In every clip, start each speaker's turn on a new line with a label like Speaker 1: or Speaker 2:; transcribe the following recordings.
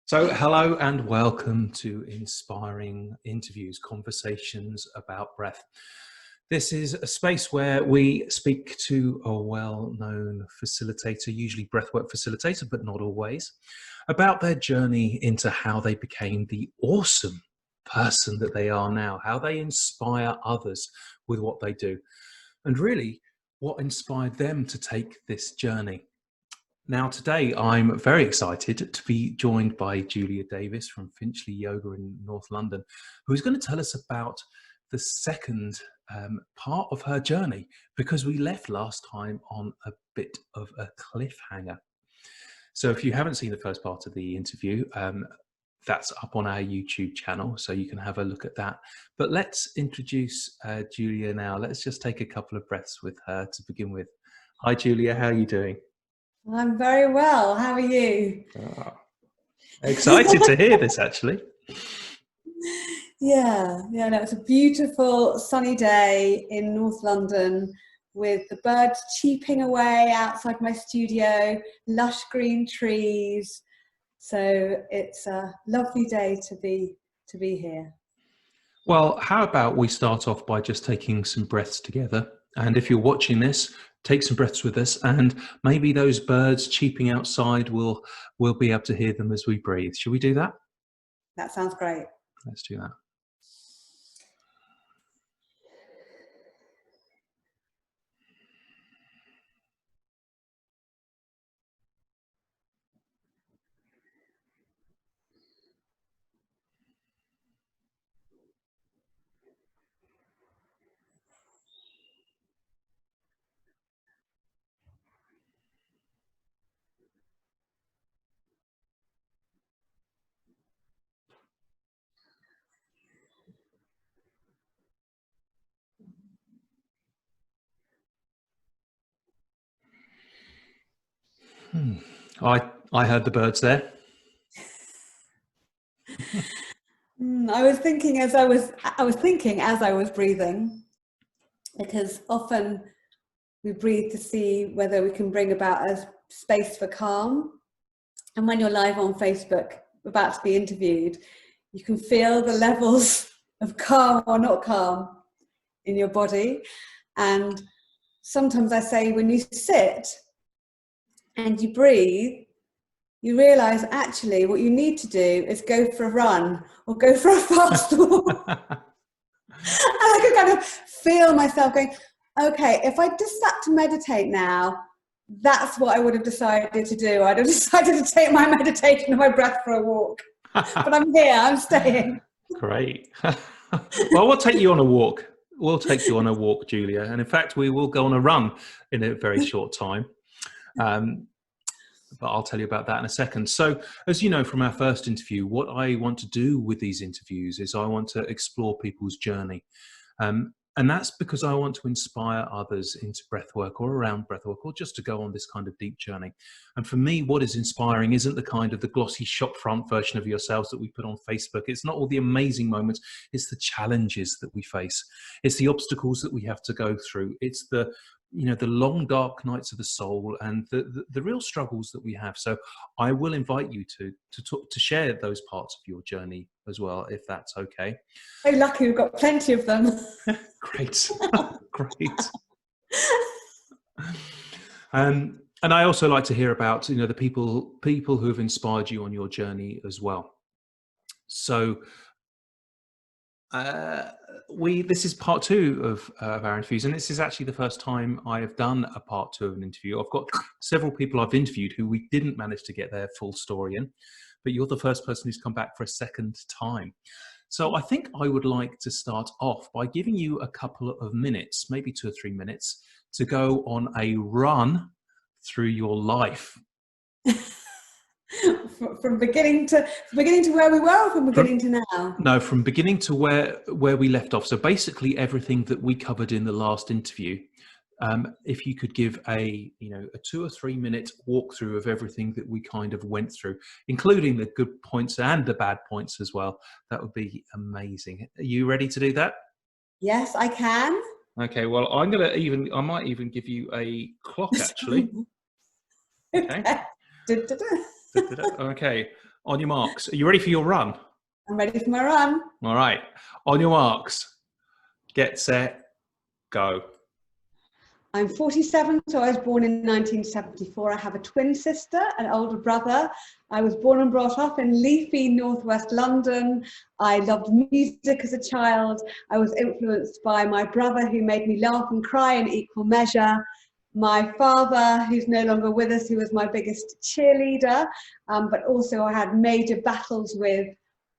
Speaker 1: So, hello and welcome to Inspiring Interviews, Conversations about Breath. This is a space where we speak to a well-known facilitator, usually breathwork facilitator, but not always, about their journey into how they became the awesome person that they are now, how they inspire others with what they do, and really what inspired them to take this journey. Now, today I'm very excited to be joined by Julia Davis from Finchley Yoga in North London, who's going to tell us about the second part of her journey, because we left last time on a bit of a cliffhanger. So if you haven't seen the first part of the interview, that's up on our YouTube channel, so you can have a look at that. But let's introduce Julia now. Let's just take a couple of breaths with her to begin with. Hi, Julia. How are you doing?
Speaker 2: I'm very well. How are you?
Speaker 1: Excited to hear this, actually.
Speaker 2: No, it's a beautiful sunny day in North London with the birds cheeping away outside my studio, lush green trees. So it's a lovely day to be here.
Speaker 1: Well, how about we start off by just taking some breaths together? And if you're watching this, take some breaths with us, and maybe those birds cheeping outside we'll be able to hear them as we breathe. Should we do that?
Speaker 2: That sounds great.
Speaker 1: Let's do that. I heard the birds there.
Speaker 2: I was thinking as I was breathing, because often we breathe to see whether we can bring about a space for calm. And when you're live on Facebook, about to be interviewed, you can feel the levels of calm or not calm in your body. And sometimes I say, when you sit and you breathe, you realize actually what you need to do is go for a run or go for a fast walk. And I could kind of feel myself going, okay, if I just sat to meditate now, that's what I would have decided to do. I'd have decided to take my meditation and my breath for a walk. But I'm here, I'm staying.
Speaker 1: Great. Well, we'll take you on a walk. We'll take you on a walk, Julia. And in fact, we will go on a run in a very short time. But I'll tell you about that in a second. So, as you know from our first interview, what I want to do with these interviews is I want to explore people's journey. And that's because I want to inspire others into breathwork or around breathwork, or just to go on this kind of deep journey. And for me, what is inspiring isn't the kind of the glossy shopfront version of yourselves that we put on Facebook. It's not all the amazing moments. It's the challenges that we face. It's the obstacles that we have to go through. It's the long dark nights of the soul and the real struggles that we have. So I will invite you to share those parts of your journey as well, if that's okay.
Speaker 2: So lucky, we've got plenty of them.
Speaker 1: Great. Great. And I also like to hear about the people who have inspired you on your journey as well. So this is part two of our interviews, and this is actually the first time I have done a part two of an interview. I've got several people I've interviewed who we didn't manage to get their full story in, but you're the first person who's come back for a second time. So I think I would like to start off by giving you a couple of minutes, maybe 2 or 3 minutes, to go on a run through your life.
Speaker 2: From beginning to where we were, or from beginning to now?
Speaker 1: No, from beginning to where we left off. So basically everything that we covered in the last interview. If you could give a 2 or 3 minute walkthrough of everything that we kind of went through, including the good points and the bad points as well, that would be amazing. Are you ready to do that?
Speaker 2: Yes, I can.
Speaker 1: Okay, well, I might even give you a clock, actually. Okay. Okay. On your marks. Are you ready for your run?
Speaker 2: I'm ready for my run.
Speaker 1: All right. On your marks. Get set. Go.
Speaker 2: I'm 47, so I was born in 1974. I have a twin sister, an older brother. I was born and brought up in leafy northwest London. I loved music as a child. I was influenced by my brother, who made me laugh and cry in equal measure. My father, who's no longer with us, who was my biggest cheerleader, but also I had major battles with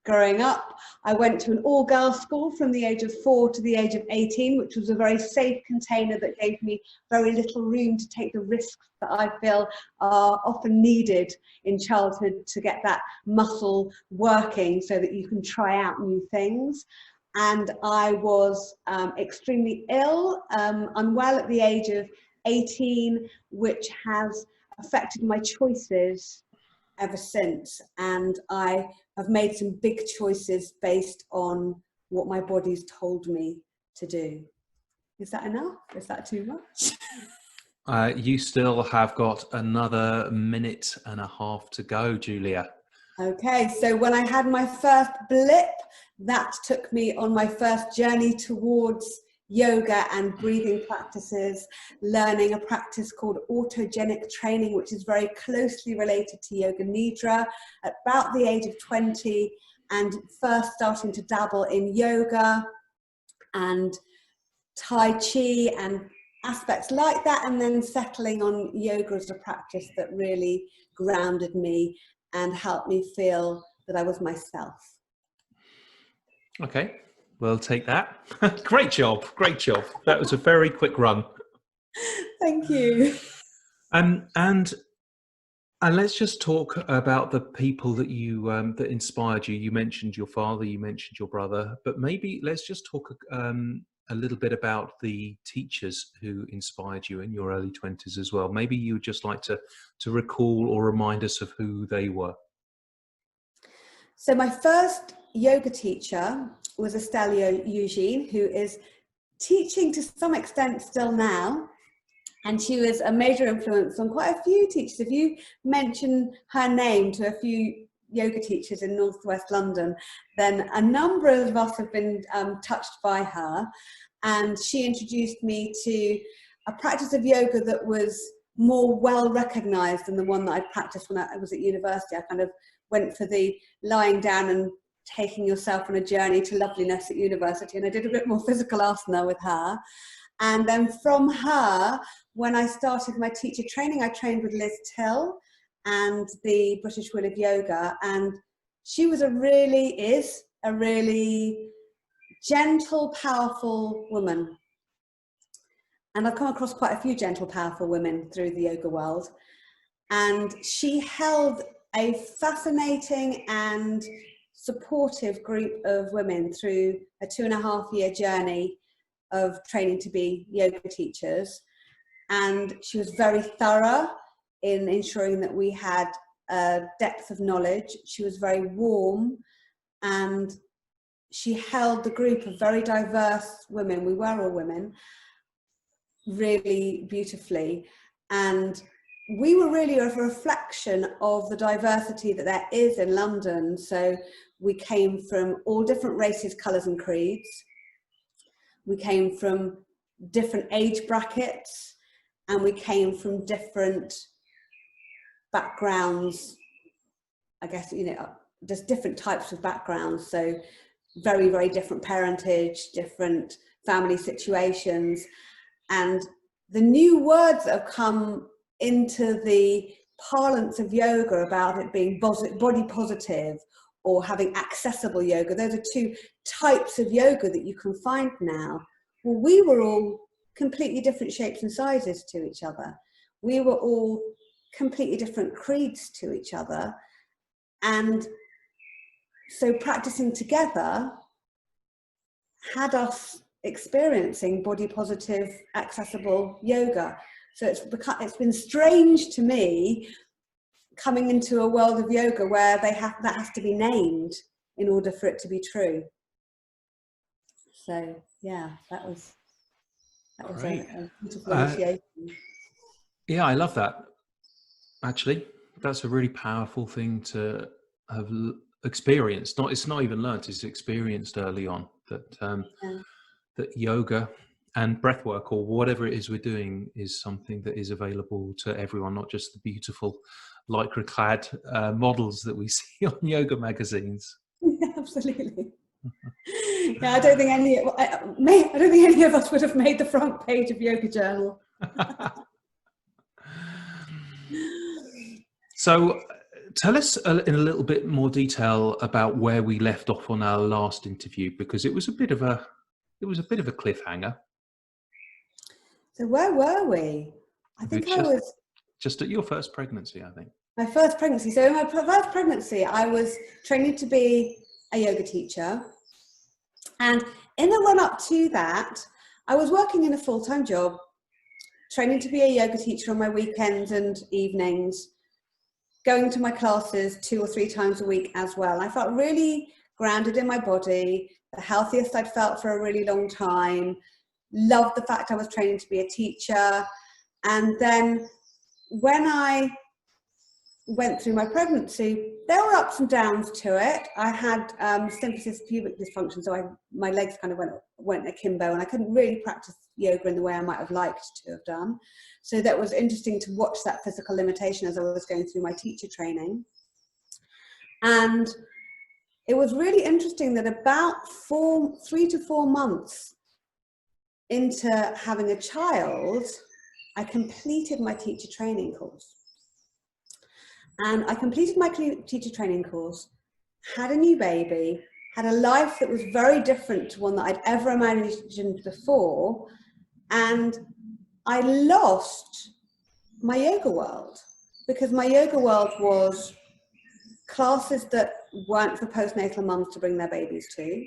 Speaker 2: growing up. I went to an all-girls school from the age of 4 to the age of 18, which was a very safe container that gave me very little room to take the risks that I feel are often needed in childhood to get that muscle working so that you can try out new things. And I was extremely ill, unwell at the age of 18, which has affected my choices ever since. And I have made some big choices based on what my body's told me to do. Is that enough? Is that too much?
Speaker 1: You still have got another minute and a half to go, Julia.
Speaker 2: Okay, so when I had my first blip, that took me on my first journey towards yoga and breathing practices, learning a practice called autogenic training, which is very closely related to yoga nidra, at about the age of 20, and first starting to dabble in yoga and Tai Chi and aspects like that, and then settling on yoga as a practice that really grounded me and helped me feel that I was myself.
Speaker 1: Okay, we'll take that. Great job, great job. That was a very quick run.
Speaker 2: Thank you.
Speaker 1: And let's just talk about the people that you that inspired you. You mentioned your father, you mentioned your brother, but maybe let's just talk a little bit about the teachers who inspired you in your early 20s as well. Maybe you would just like to recall or remind us of who they were.
Speaker 2: So my first yoga teacher was Estelio Eugene, who is teaching to some extent still now. And she was a major influence on quite a few teachers. If you mention her name to a few yoga teachers in northwest London, then a number of us have been touched by her. And she introduced me to a practice of yoga that was more well recognized than the one that I practiced when I was at university. I kind of went for the lying down and taking yourself on a journey to loveliness at university, and I did a bit more physical asana with her. And then from her, when I started my teacher training, I trained with Liz Till and the British Wheel of Yoga, and she was is a really gentle, powerful woman. And I've come across quite a few gentle, powerful women through the yoga world. And she held a fascinating and supportive group of women through a 2.5-year journey of training to be yoga teachers. And she was very thorough in ensuring that we had a depth of knowledge. She was very warm, and she held the group of very diverse women, we were all women, really beautifully. And we were really a reflection of the diversity that there is in London. So we came from all different races, colours and creeds. We came from different age brackets, and we came from different backgrounds. I guess, you know, just different types of backgrounds. So very, very different parentage, different family situations. And the new words that have come into the parlance of yoga about it being body positive or having accessible yoga, those are two types of yoga that you can find now. Well, we were all completely different shapes and sizes to each other. We were all completely different creeds to each other. And so practicing together had us experiencing body positive, accessible yoga. So it's been strange to me coming into a world of yoga where that has to be named in order for it to be true. So yeah, that was a beautiful initiation.
Speaker 1: Yeah, I love that. Actually, that's a really powerful thing to experienced, it's not even learnt, it's experienced early on, that
Speaker 2: Yeah.
Speaker 1: that yoga and breath work, or whatever it is we're doing, is something that is available to everyone, not just the beautiful lycra clad models that we see on yoga magazines.
Speaker 2: Yeah, absolutely. Yeah, I don't think any of us would have made the front page of Yoga Journal.
Speaker 1: So tell us in a little bit more detail about where we left off on our last interview, because it was a bit of a cliffhanger.
Speaker 2: So where were we? I
Speaker 1: We were
Speaker 2: think I was
Speaker 1: just at your first pregnancy, I think.
Speaker 2: my first pregnancy. So in my first pregnancy, I was training to be a yoga teacher. And in the run up to that, I was working in a full-time job, training to be a yoga teacher on my weekends and evenings, going to my classes 2 or 3 times a week as well. I felt really grounded in my body, the healthiest I'd felt for a really long time, loved the fact I was training to be a teacher. And then when I went through my pregnancy, there were ups and downs to it. I had symphysis pubic dysfunction, so my legs kind of went akimbo, and I couldn't really practice yoga in the way I might have liked to have done. So that was interesting to watch that physical limitation as I was going through my teacher training. And it was really interesting that about 3 to 4 months into having a child, I completed my teacher training course. And I completed my teacher training course, had a new baby, had a life that was very different to one that I'd ever imagined before, and I lost my yoga world, because my yoga world was classes that weren't for postnatal mums to bring their babies to.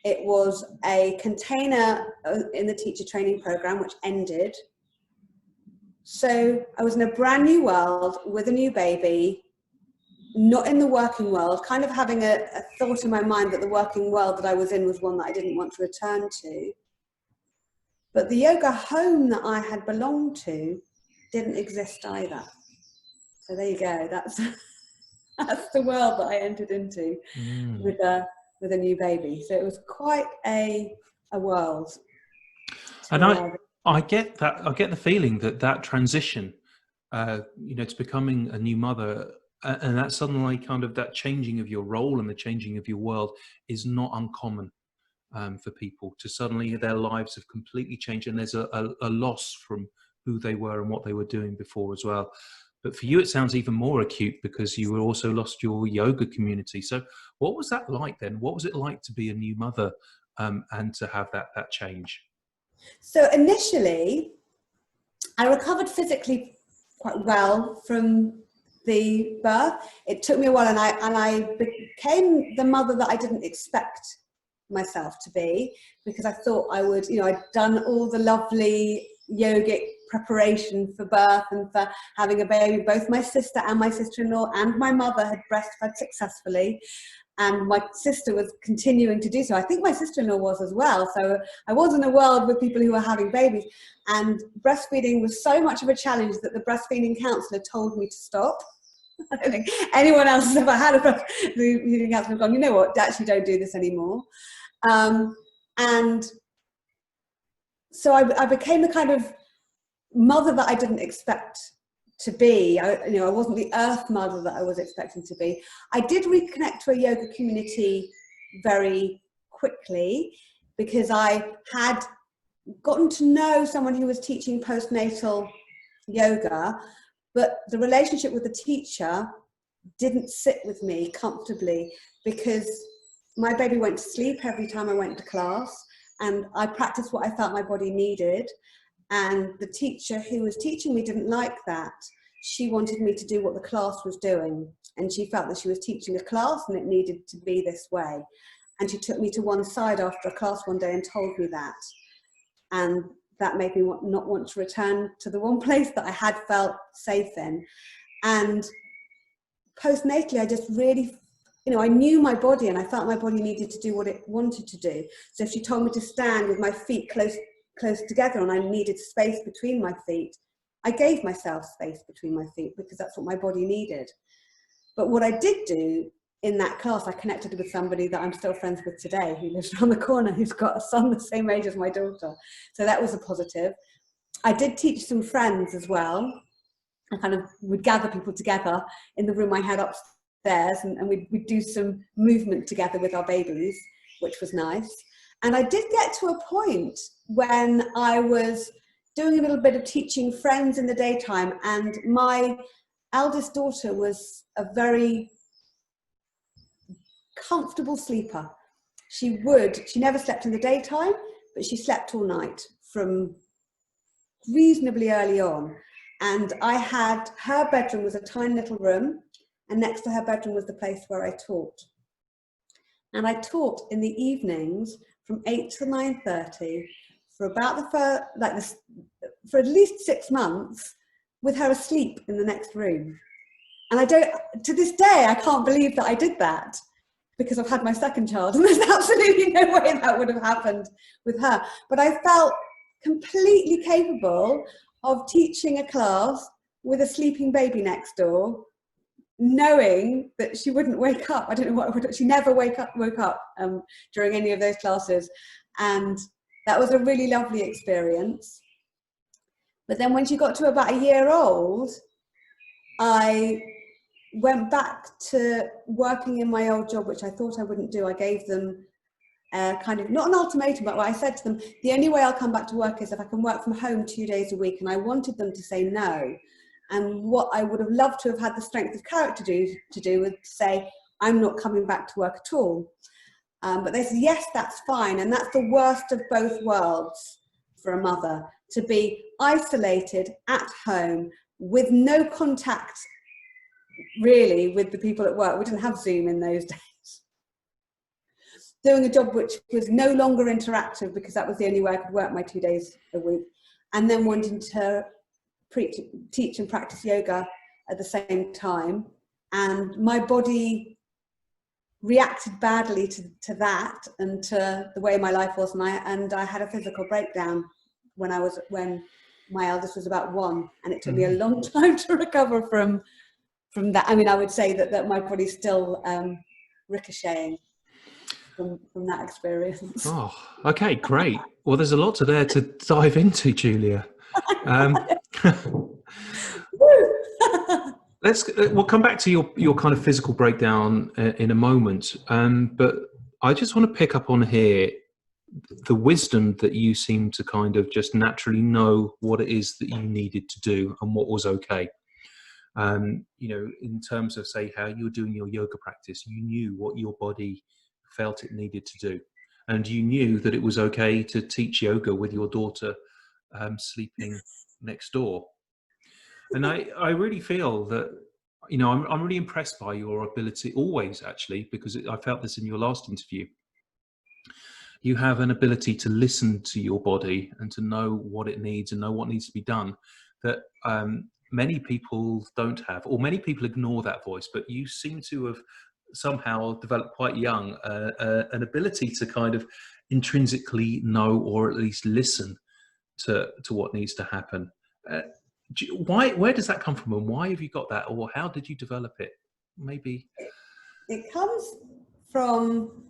Speaker 2: It was a container in the teacher training program, which ended. So I was in a brand new world with a new baby, not in the working world, kind of having a thought in my mind that the working world that I was in was one that I didn't want to return to. But the yoga home that I had belonged to didn't exist either. So there you go. That's the world that I entered into with a new baby. So it was quite a world.
Speaker 1: And I get that. I get the feeling that transition, to becoming a new mother, and that suddenly kind of that changing of your role and the changing of your world is not uncommon for people. To suddenly their lives have completely changed, and there's a loss from who they were and what they were doing before as well. But for you, it sounds even more acute because you also lost your yoga community. So what was that like then? What was it like to be a new mother and to have that change?
Speaker 2: So initially, I recovered physically quite well from the birth. It took me a while, and I became the mother that I didn't expect myself to be, because I thought I would, I'd done all the lovely yogic preparation for birth and for having a baby. Both my sister and my sister-in-law and my mother had breastfed successfully, and my sister was continuing to do so. I think my sister-in-law was as well. So I was in a world with people who were having babies, and breastfeeding was so much of a challenge that the breastfeeding counsellor told me to stop. I don't think anyone else has ever had a breastfeeding counsellor gone, you know what, actually don't do this anymore. And so I became the kind of mother that I didn't expect to be. I wasn't the earth mother that I was expecting to be. I did reconnect to a yoga community very quickly, because I had gotten to know someone who was teaching postnatal yoga, but the relationship with the teacher didn't sit with me comfortably, because my baby went to sleep every time I went to class, and I practiced what I felt my body needed. And the teacher who was teaching me didn't like that. She wanted me to do what the class was doing, and she felt that she was teaching a class and it needed to be this way. And she took me to one side after a class one day and told me that. And that made me not want to return to the one place that I had felt safe in. And postnatally, I just really, I knew my body, and I felt my body needed to do what it wanted to do. So if she told me to stand with my feet close together and I needed space between my feet, I gave myself space between my feet, because that's what my body needed. But what I did do in that class, I connected with somebody that I'm still friends with today, who lives around the corner, who's got a son the same age as my daughter. So that was a positive. I did teach some friends as well. I kind of would gather people together in the room I had upstairs, and we'd do some movement together with our babies, which was nice. And I did get to a point when I was doing a little bit of teaching friends in the daytime, and my eldest daughter was a very comfortable sleeper. She never slept in the daytime, but she slept all night from reasonably early on. And her bedroom was a tiny little room, and next to her bedroom was the place where I taught. And I taught in the evenings from 8 to 9:30 for about for at least 6 months, with her asleep in the next room. And to this day, I can't believe that I did that, because I've had my second child, and there's absolutely no way that would have happened with her. But I felt completely capable of teaching a class with a sleeping baby next door, knowing that she wouldn't wake up. I don't know what she never woke up during any of those classes. And that was a really lovely experience. But then when she got to about a year old, I went back to working in my old job, which I thought I wouldn't do. I gave them kind of, not an ultimatum, but I said to them, the only way I'll come back to work is if I can work from home 2 days a week. And I wanted them to say no. And what I would have loved to have had the strength of character to do was say, I'm not coming back to work at all. But they said, yes, that's fine. And that's the worst of both worlds for a mother, to be isolated at home with no contact really with the people at work. We didn't have Zoom in those days. Doing a job which was no longer interactive, because that was the only way I could work my 2 days a week, and then wanting to teach and practice yoga at the same time. And my body reacted badly to that and to the way my life was, and I had a physical breakdown when my eldest was about 1, and it took me a long time to recover from that. I mean, I would say that my body's still ricocheting from that experience.
Speaker 1: Oh, okay, great. Well, there's a lot there to dive into, Julia. We'll come back to your kind of physical breakdown in a moment. But I just want to pick up on here the wisdom that you seem to kind of just naturally know what it is that you needed to do and what was okay. In terms of, say, how you were doing your yoga practice, you knew what your body felt it needed to do, and you knew that it was okay to teach yoga with your daughter sleeping next door. And I really feel that, I'm really impressed by your ability always, actually, because I felt this in your last interview. You have an ability to listen to your body and to know what it needs and know what needs to be done that many people don't have, or many people ignore that voice. But you seem to have somehow developed quite young an ability to kind of intrinsically know, or at least listen to what needs to happen. Where does that come from, and why have you got that, or how did you develop it? Maybe
Speaker 2: it comes from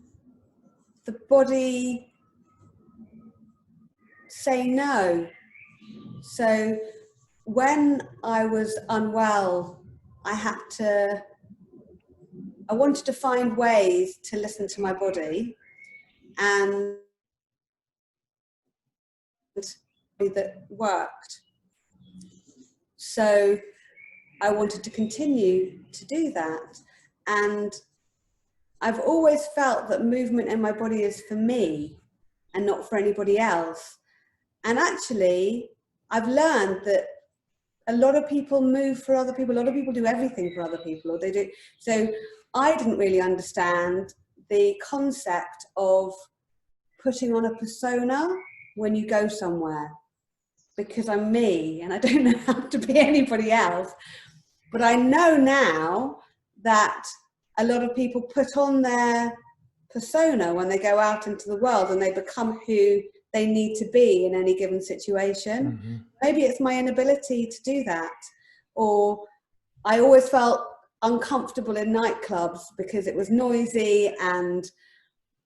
Speaker 2: the body saying no. So when I was unwell, I wanted to find ways to listen to my body, and that worked. So I wanted to continue to do that. And I've always felt that movement in my body is for me and not for anybody else. And actually, I've learned that a lot of people move for other people. A lot of people do everything for other people, or they do. So I didn't really understand the concept of putting on a persona when you go somewhere, because I'm me and I don't know how to be anybody else. But I know now that a lot of people put on their persona when they go out into the world, and they become who they need to be in any given situation. Maybe it's my inability to do that, or I always felt uncomfortable in nightclubs because it was noisy and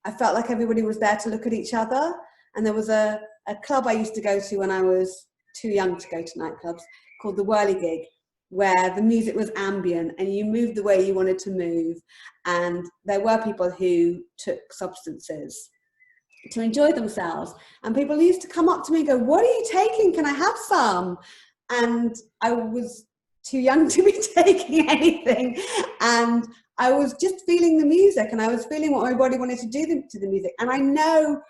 Speaker 2: I felt like everybody was there to look at each other. And there was a club I used to go to when I was too young to go to nightclubs called the Whirligig, where the music was ambient and you moved the way you wanted to move. And there were people who took substances to enjoy themselves. And people used to come up to me and go, "What are you taking? Can I have some?" And I was too young to be taking anything. And I was just feeling the music and I was feeling what my body wanted to do to the music. And I know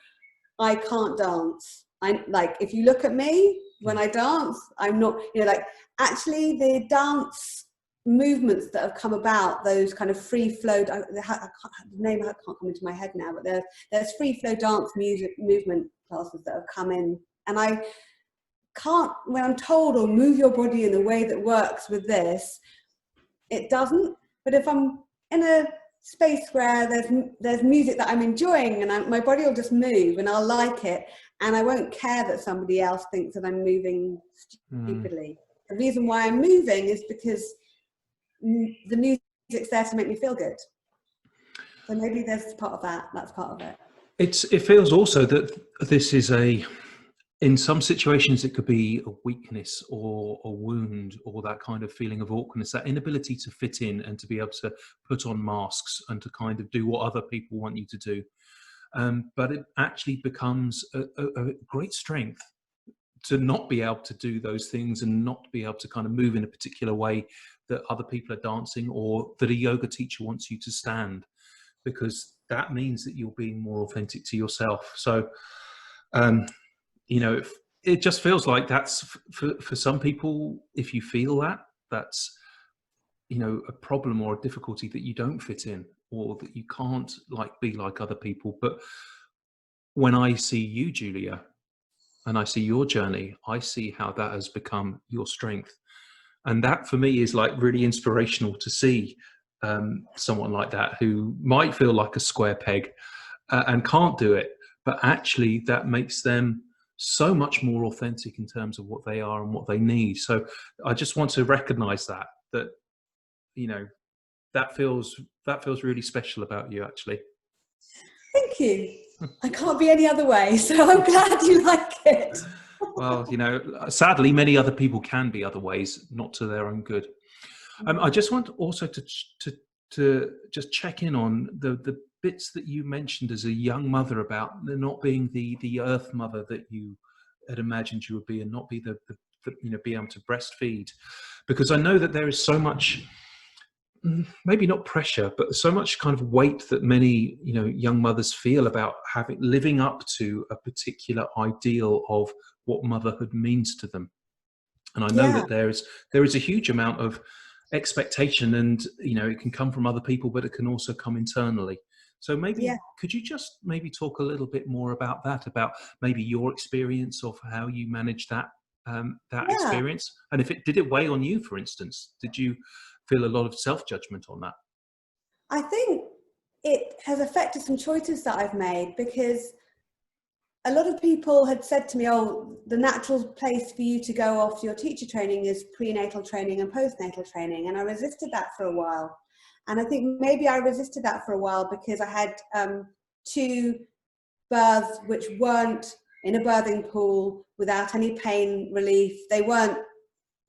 Speaker 2: I can't dance. Like, if you look at me when I dance, I'm not, like, actually the dance movements that have come about, those kind of free flow, the name can't come into my head now, but there's free flow dance music movement classes that have come in, and I can't, when I'm told, or move your body in a way that works with this, it doesn't. But if I'm in a space where there's music that I'm enjoying, and my body will just move and I'll like it, and I won't care that somebody else thinks that I'm moving stupidly. The reason why I'm moving is because the music's there to make me feel good. So maybe there's part of that. That's part of it.
Speaker 1: It feels also that this is in some situations it could be a weakness or a wound or that kind of feeling of awkwardness, that inability to fit in and to be able to put on masks and to kind of do what other people want you to do. But it actually becomes a great strength to not be able to do those things and not be able to kind of move in a particular way that other people are dancing, or that a yoga teacher wants you to stand, because that means that you're being more authentic to yourself. So, it just feels like that's for some people, if you feel that's, a problem or a difficulty that you don't fit in, or that you can't be like other people. But when I see you, Julia, and I see your journey, I see how that has become your strength. And that for me is really inspirational to see someone like that who might feel like a square peg and can't do it, but actually that makes them so much more authentic in terms of what they are and what they need. So I just want to recognize that that feels really special about you, actually.
Speaker 2: Thank you. I can't be any other way, so I'm glad you like it.
Speaker 1: Well, sadly, many other people can be other ways, not to their own good. I just want also to just check in on the bits that you mentioned as a young mother about not being the earth mother that you had imagined you would be, and not be the be able to breastfeed, because I know that there is so much, maybe not pressure, but so much kind of weight that many young mothers feel about living up to a particular ideal of what motherhood means to them. And I know that there is a huge amount of expectation, and it can come from other people, but it can also come internally. So maybe could you just maybe talk a little bit more about that, about maybe your experience of how you managed that experience, and if did it weigh on you, for instance? Did you feel a lot of self-judgment on that?
Speaker 2: I think it has affected some choices that I've made, because a lot of people had said to me, "Oh, the natural place for you to go off your teacher training is prenatal training and postnatal training." And I resisted that for a while. And I think maybe I resisted that for a while because I had 2 births which weren't in a birthing pool without any pain relief. They weren't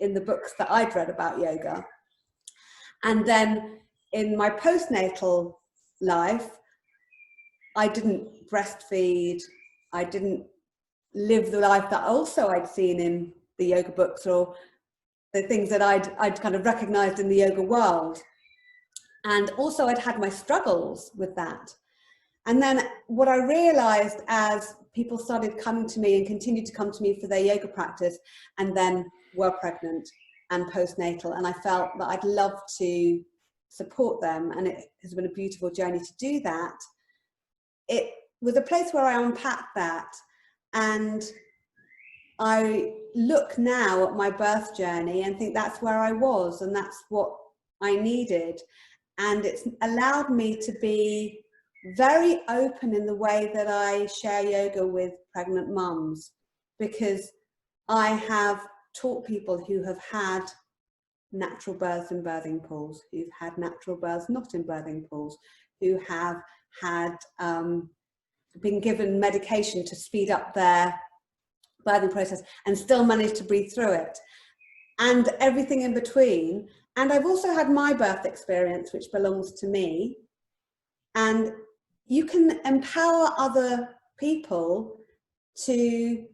Speaker 2: in the books that I'd read about yoga. And then in my postnatal life, I didn't breastfeed. I didn't live the life that also I'd seen in the yoga books, or the things that I'd kind of recognized in the yoga world. And also I'd had my struggles with that. And then what I realized, as people started coming to me and continued to come to me for their yoga practice, and then were pregnant and postnatal, and I felt that I'd love to support them, and it has been a beautiful journey to do that. It was a place where I unpacked that, and I look now at my birth journey and think that's where I was, and that's what I needed. And it's allowed me to be very open in the way that I share yoga with pregnant mums, because I have taught people who have had natural births in birthing pools, who've had natural births not in birthing pools, who have had been given medication to speed up their birthing process and still managed to breathe through it, and everything in between. And I've also had my birth experience, which belongs to me. And you can empower other people to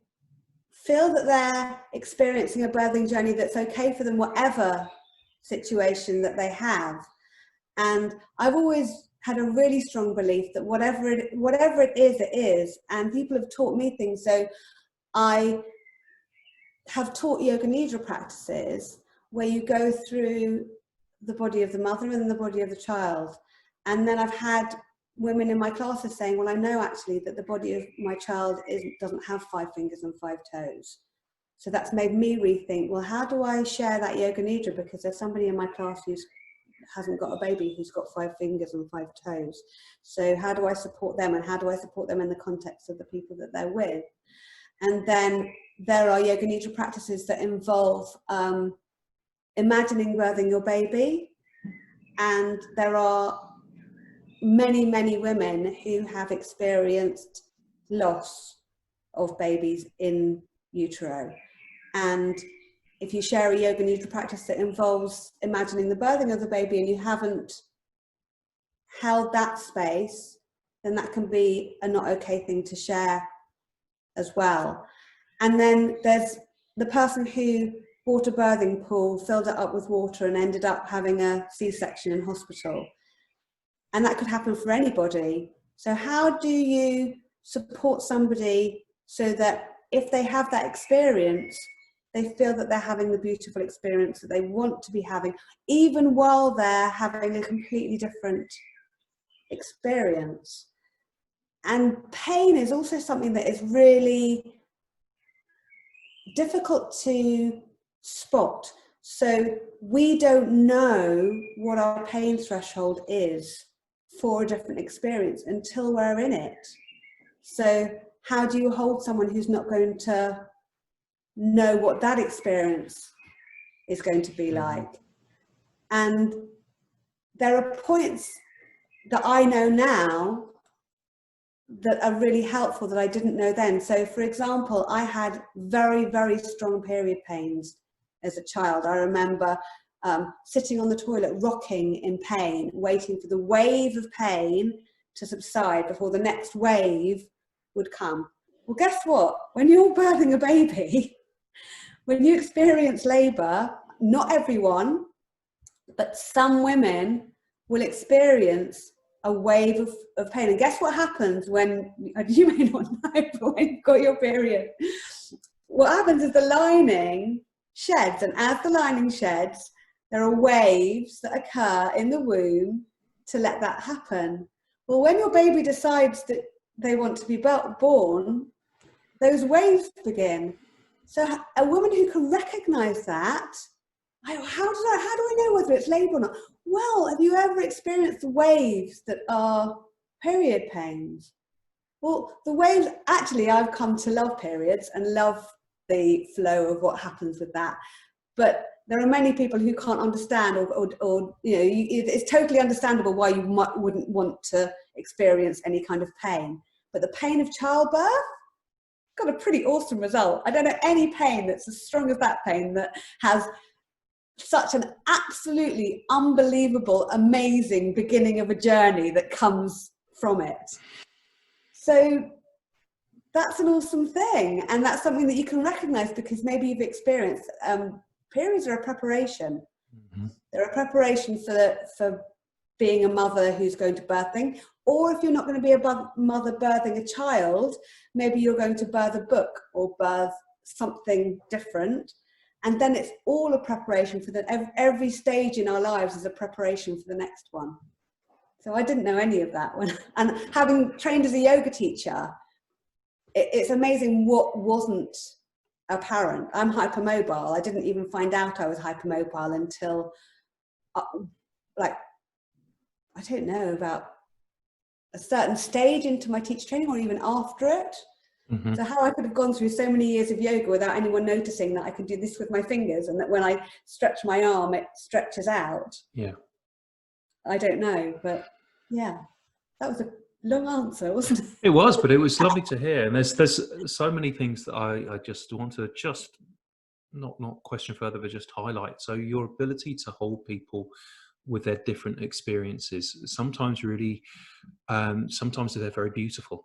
Speaker 2: feel that they're experiencing a birthing journey that's okay for them, whatever situation that they have. And I've always had a really strong belief that whatever it is, it is. And people have taught me things. So I have taught yoga nidra practices where you go through the body of the mother and the body of the child. And then I've had women in my classes saying, well, I know actually that the body of my child doesn't have 5 fingers and 5 toes. So that's made me rethink, well, how do I share that yoga nidra? Because there's somebody in my class who hasn't got a baby who's got 5 fingers and 5 toes. So how do I support them? And how do I support them in the context of the people that they're with? And then there are yoga nidra practices that involve imagining birthing your baby. And there are many, many women who have experienced loss of babies in utero. And if you share a yoga nidra practice that involves imagining the birthing of the baby and you haven't held that space, then that can be a not okay thing to share as well. And then there's the person who bought a birthing pool, filled it up with water and ended up having a C-section in hospital. And that could happen for anybody. So how do you support somebody so that if they have that experience, they feel that they're having the beautiful experience that they want to be having, even while they're having a completely different experience? And pain is also something that is really difficult to spot. So we don't know what our pain threshold is for a different experience until we're in it. So how do you hold someone who's not going to know what that experience is going to be like? And there are points that I know now that are really helpful that I didn't know then. So for example, I had very, very strong period pains as a child. I remember sitting on the toilet, rocking in pain, waiting for the wave of pain to subside before the next wave would come. Well, guess what? When you're birthing a baby, when you experience labour, not everyone, but some women will experience a wave of pain. And guess what happens when, you may not know, but when you've got your period, what happens is the lining sheds, and as the lining sheds, there are waves that occur in the womb to let that happen. Well, when your baby decides that they want to be born, those waves begin. So a woman who can recognize that, how do I know whether it's labour or not? Well, have you ever experienced waves that are period pains? Well, the waves, actually, I've come to love periods and love the flow of what happens with that. But there are many people who can't understand, or you know, it's totally understandable why you wouldn't want to experience any kind of pain. But the pain of childbirth got a pretty awesome result. I don't know any pain that's as strong as that pain that has such an absolutely unbelievable, amazing beginning of a journey that comes from it. So that's an awesome thing, and that's something that you can recognize because maybe you've experienced. Periods are a preparation. Mm-hmm. They're a preparation for being a mother who's going to birthing, or if you're not going to be a mother birthing a child, maybe you're going to birth a book or birth something different. And then it's all a preparation for every stage in our lives is a preparation for the next one. So I didn't know any of that and having trained as a yoga teacher, it's amazing what wasn't apparent. I'm hypermobile. I didn't even find out I was hypermobile until I don't know, about a certain stage into my teacher training or even after it.
Speaker 1: Hmm.
Speaker 2: So how I could have gone through so many years of yoga without anyone noticing that I can do this with my fingers, and that when I stretch my arm, it stretches out.
Speaker 1: Yeah.
Speaker 2: I don't know, but yeah, that was a long answer, wasn't it?
Speaker 1: It was, but it was lovely to hear. And there's so many things that I just want to just not question further, but just highlight. So your ability to hold people with their different experiences, sometimes really, sometimes they're very beautiful,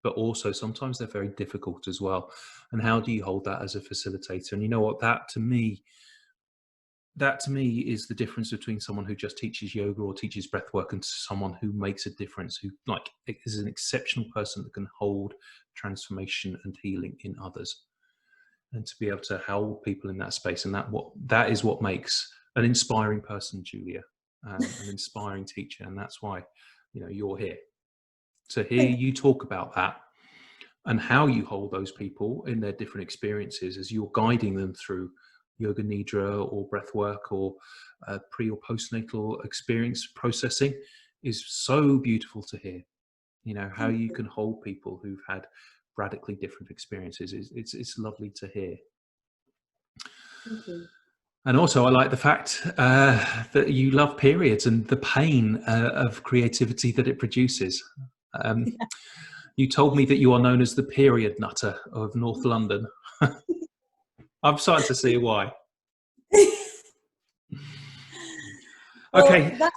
Speaker 1: but also sometimes they're very difficult as well. And how do you hold that as a facilitator? And you know what, that to me is the difference between someone who just teaches yoga or teaches breath work and someone who makes a difference, who like is an exceptional person that can hold transformation and healing in others, and to be able to hold people in that space. And that is what makes an inspiring person, Julia, an inspiring teacher. And that's why, you're here to hear you talk about that and how you hold those people in their different experiences as you're guiding them through yoga nidra or breath work or pre or postnatal experience processing is so beautiful to hear. How you can hold people who've had radically different experiences. It's lovely to hear.
Speaker 2: Thank you.
Speaker 1: And also I like the fact that you love periods and the pain of creativity that it produces. You told me that you are known as the period nutter of North London. I'm starting to see why. Okay.
Speaker 2: Well,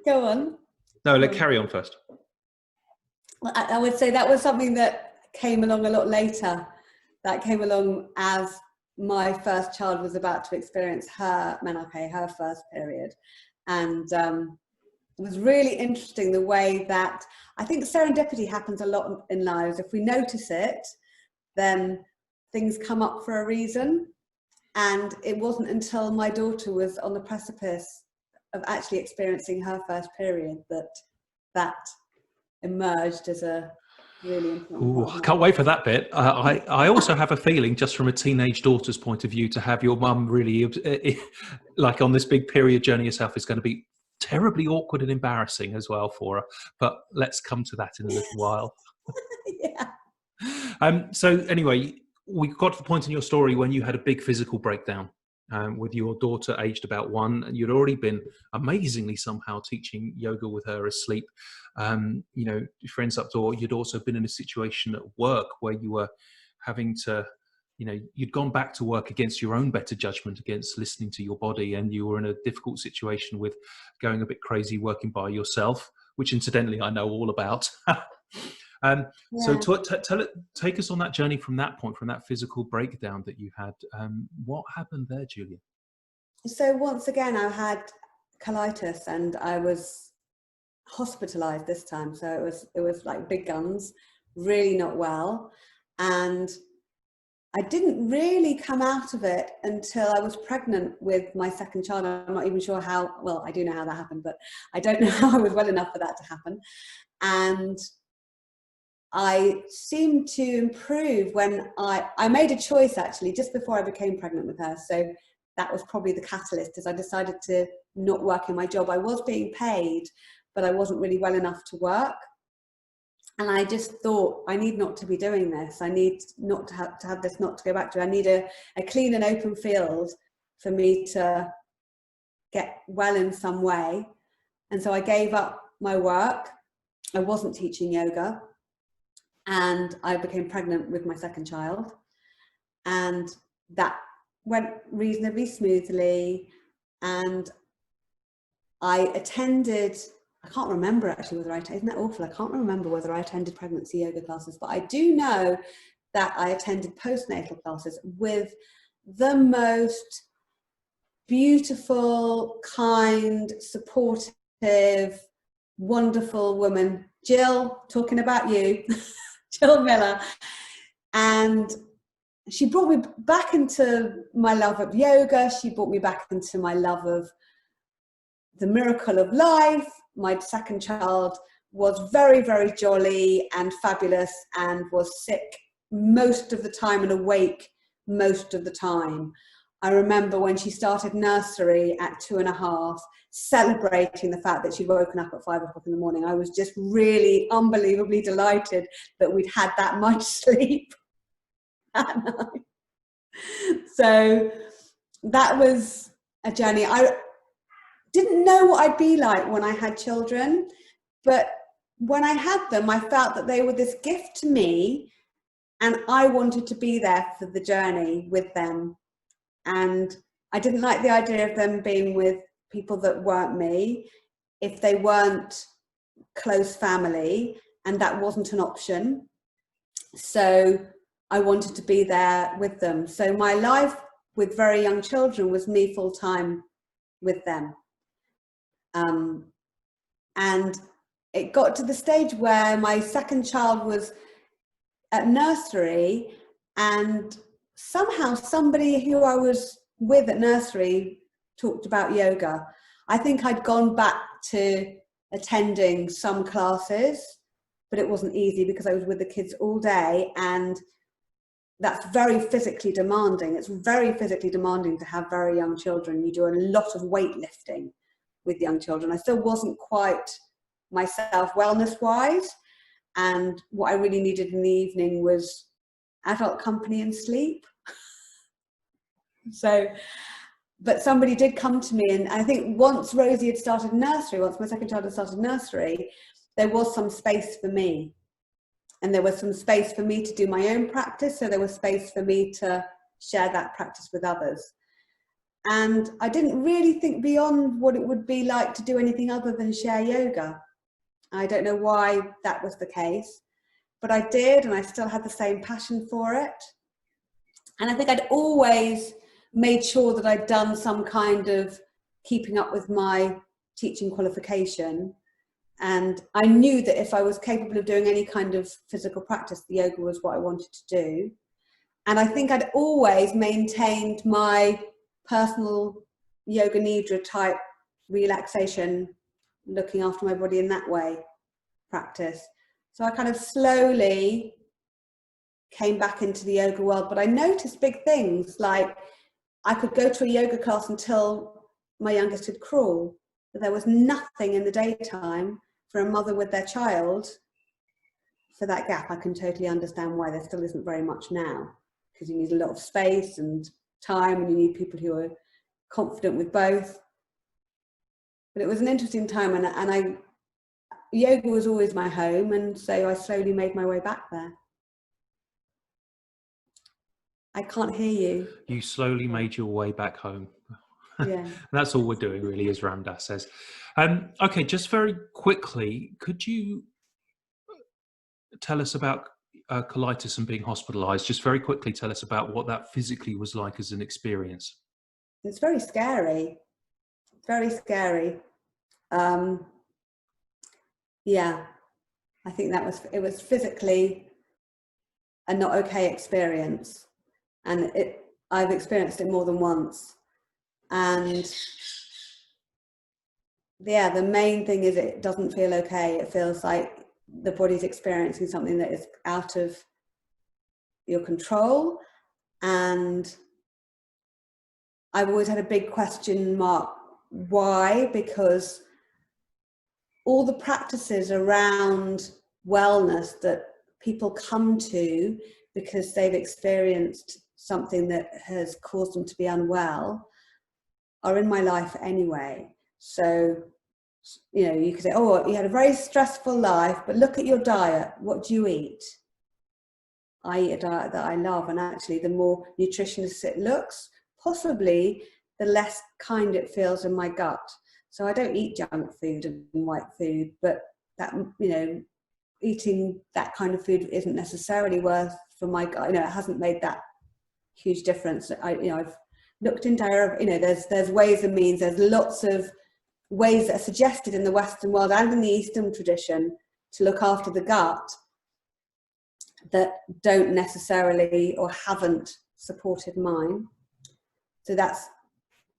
Speaker 2: go on.
Speaker 1: No, let's carry on first.
Speaker 2: Well, I would say that was something that came along a lot later. That came along as my first child was about to experience her menarche, her first period. And it was really interesting the way that I think serendipity happens a lot in lives. If we notice it, then things come up for a reason. And it wasn't until my daughter was on the precipice of actually experiencing her first period that emerged as a really important part of
Speaker 1: I
Speaker 2: my
Speaker 1: can't wait for that bit. I also have a feeling, just from a teenage daughter's point of view, to have your mum really like on this big period journey herself is going to be terribly awkward and embarrassing as well for her. But let's come to that in a little while.
Speaker 2: Yeah.
Speaker 1: So anyway, we got to the point in your story when you had a big physical breakdown with your daughter aged about 1, and you'd already been amazingly somehow teaching yoga with her asleep. Your friends up door, you'd also been in a situation at work where you were having to, you'd gone back to work against your own better judgment, against listening to your body, and you were in a difficult situation with going a bit crazy working by yourself, which incidentally I know all about. So take us on that journey from that point, from that physical breakdown that you had. What happened there, Julia?
Speaker 2: So once again, I had colitis and I was hospitalized this time. So it was like big guns, really not well. And I didn't really come out of it until I was pregnant with my second child. I'm not even sure how, well, I do know how that happened, but I don't know how I was well enough for that to happen. And I seemed to improve when I made a choice actually just before I became pregnant with her. So that was probably the catalyst, as I decided to not work in my job. I was being paid, but I wasn't really well enough to work. And I just thought, I need not to be doing this. I need not to have this not to go back to. I need a clean and open field for me to get well in some way. And so I gave up my work. I wasn't teaching yoga. And I became pregnant with my second child. And that went reasonably smoothly. And I attended, I can't remember actually whether isn't that awful? I can't remember whether I attended pregnancy yoga classes, but I do know that I attended postnatal classes with the most beautiful, kind, supportive, wonderful woman. Jill, talking about you. Jill Miller. And she brought me back into my love of yoga. She brought me back into my love of the miracle of life. My second child was very, very jolly and fabulous and was sick most of the time and awake most of the time. I remember when she started nursery at 2.5, celebrating the fact that she'd woken up at 5 o'clock in the morning. I was just really unbelievably delighted that we'd had that much sleep. at night. So that was a journey. I didn't know what I'd be like when I had children, but when I had them, I felt that they were this gift to me, and I wanted to be there for the journey with them. And I didn't like the idea of them being with people that weren't me, if they weren't close family, and that wasn't an option. So I wanted to be there with them. So my life with very young children was me full time with them. And it got to the stage where my second child was at nursery, and somehow somebody who I was with at nursery talked about yoga. I think I'd gone back to attending some classes, but it wasn't easy because I was with the kids all day, and that's very physically demanding. It's very physically demanding to have very young children. You do a lot of weightlifting with young children. I still wasn't quite myself wellness-wise, and what I really needed in the evening was adult company and sleep. So, but somebody did come to me, and I think once Rosie had started nursery, once my second child had started nursery, there was some space for me. And there was some space for me to do my own practice, so there was space for me to share that practice with others. And I didn't really think beyond what it would be like to do anything other than share yoga. I don't know why that was the case, but I did, and I still had the same passion for it. And I think I'd always made sure that I'd done some kind of keeping up with my teaching qualification. And I knew that if I was capable of doing any kind of physical practice, the yoga was what I wanted to do. And I think I'd always maintained my personal yoga nidra type relaxation, looking after my body in that way practice. So I kind of slowly came back into the yoga world, but I noticed big things, like I could go to a yoga class until my youngest could crawl, but there was nothing in the daytime for a mother with their child for that gap. I can totally understand why there still isn't very much now, because you need a lot of space and time, and you need people who are confident with both. But it was an interesting time, and yoga was always my home, and so I slowly made my way back there. I can't hear you.
Speaker 1: You slowly made your way back home.
Speaker 2: Yeah.
Speaker 1: That's all we're doing, really, as Ramdas says. Okay, just very quickly, could you tell us about colitis and being hospitalized? Just very quickly tell us about what that physically was like as an experience.
Speaker 2: It's very scary. Very scary. Yeah, I think it was physically a not okay experience, and I've experienced it more than once. And yeah, the main thing is it doesn't feel okay. It feels like the body's experiencing something that is out of your control. And I've always had a big question mark. Why? Because all the practices around wellness that people come to because they've experienced something that has caused them to be unwell are in my life anyway. So, you know, you could say, oh, you had a very stressful life, but look at your diet. What do you eat? I eat a diet that I love, and actually the more nutritious it looks, possibly the less kind it feels in my gut. So I don't eat junk food and white food, but that, you know, eating that kind of food isn't necessarily worth for my gut. You know, it hasn't made that huge difference. I've looked into, you know, there's ways and means. There's lots of ways that are suggested in the Western world and in the Eastern tradition to look after the gut that don't necessarily or haven't supported mine. So that's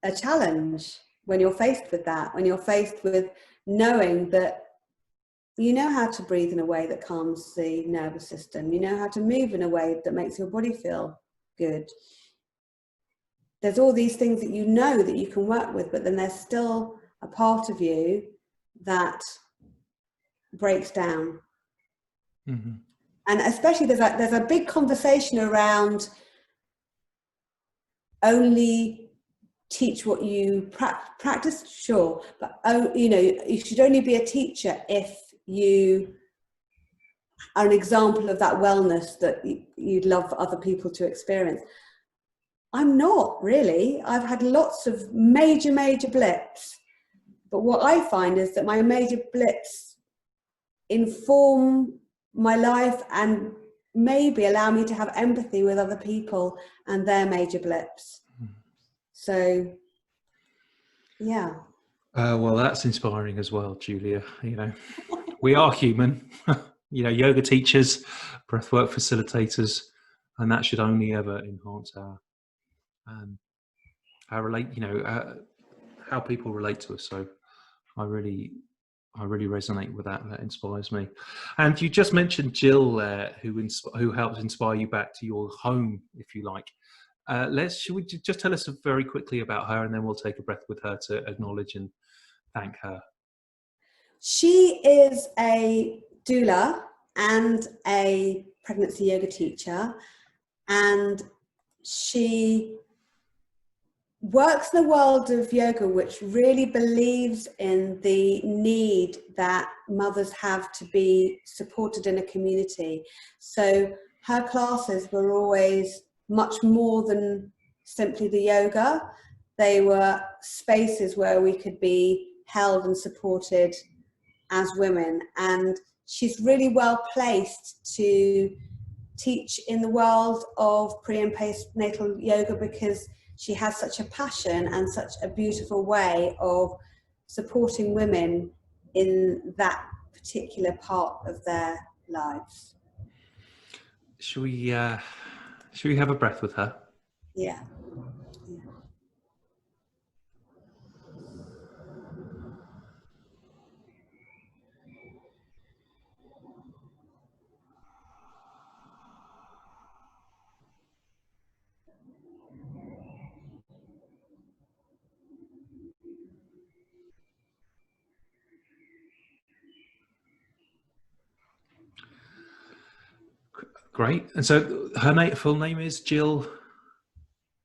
Speaker 2: a challenge when you're faced with that, when you're faced with knowing that you know how to breathe in a way that calms the nervous system, you know how to move in a way that makes your body feel good. There's all these things that you know that you can work with, but then there's still a part of you that breaks down.
Speaker 1: Mm-hmm.
Speaker 2: And especially there's a big conversation around only teach what you practice, sure, but you know, you should only be a teacher if you are an example of that wellness that you'd love for other people to experience. I'm not really. I've had lots of major blips, but what I find is that my major blips inform my life and maybe allow me to have empathy with other people and their major blips. So, yeah.
Speaker 1: Well, that's inspiring as well, Julia. You know, we are human. You know, yoga teachers, breathwork facilitators, and that should only ever enhance our relate. You know, how people relate to us. So, I really resonate with that. That inspires me. And you just mentioned Jill there, who helps inspire you back to your home, if you like. Should we just tell us very quickly about her, and then we'll take a breath with her to acknowledge and thank her.
Speaker 2: She is a doula and a pregnancy yoga teacher, and she works in the world of yoga, which really believes in the need that mothers have to be supported in a community. So her classes were always much more than simply the yoga. They were spaces where we could be held and supported as women, and she's really well placed to teach in the world of pre and postnatal yoga because she has such a passion and such a beautiful way of supporting women in that particular part of their lives.
Speaker 1: Should we have a breath with her?
Speaker 2: Yeah.
Speaker 1: Great. And so her full name is Jill
Speaker 2: Miller.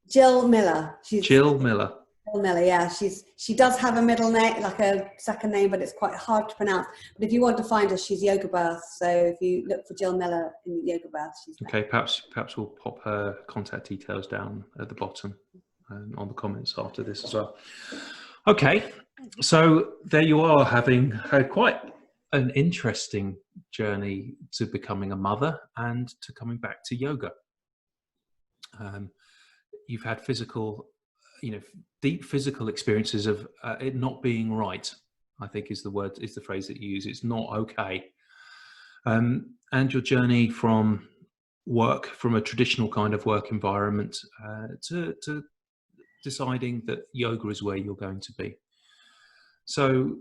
Speaker 1: Jill Miller.
Speaker 2: Jill Miller, yeah. She does have a middle name, like a second name, but it's quite hard to pronounce. But if you want to find her, she's Yoga Birth. So if you look for Jill Miller in Yoga Birth, she's there.
Speaker 1: Okay. Perhaps we'll pop her contact details down at the bottom and on the comments after this as well. Okay. So there you are, having had quite an interesting journey to becoming a mother and to coming back to yoga. You've had deep physical experiences of it not being right, I think is the phrase that you use. It's not okay. And your journey from a traditional kind of work environment to deciding that yoga is where you're going to be. So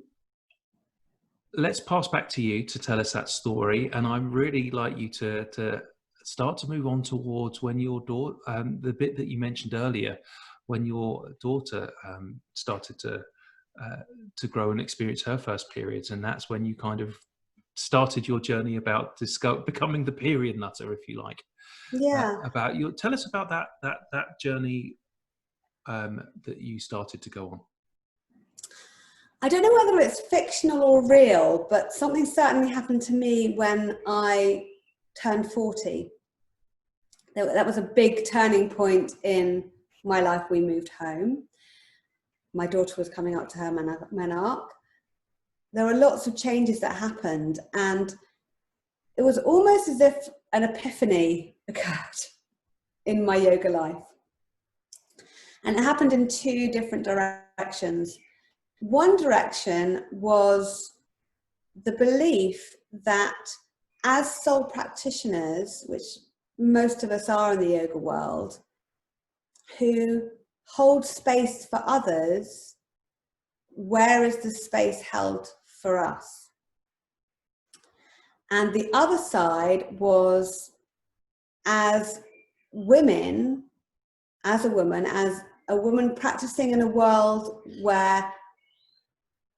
Speaker 1: let's pass back to you to tell us that story. And I'd really like you to start to move on towards when your daughter, the bit that you mentioned earlier, when your daughter started to grow and experience her first periods. And that's when you kind of started your journey about becoming the period nutter, if you like.
Speaker 2: Yeah.
Speaker 1: Tell us about that journey that you started to go on.
Speaker 2: I don't know whether it's fictional or real, but something certainly happened to me when I turned 40. That was a big turning point in my life. We moved home. My daughter was coming up to her menarche. There were lots of changes that happened, and it was almost as if an epiphany occurred in my yoga life. And it happened in two different directions. One direction was the belief that as soul practitioners, which most of us are in the yoga world, who hold space for others, where is the space held for us? And the other side was, as women, as a woman practicing in a world where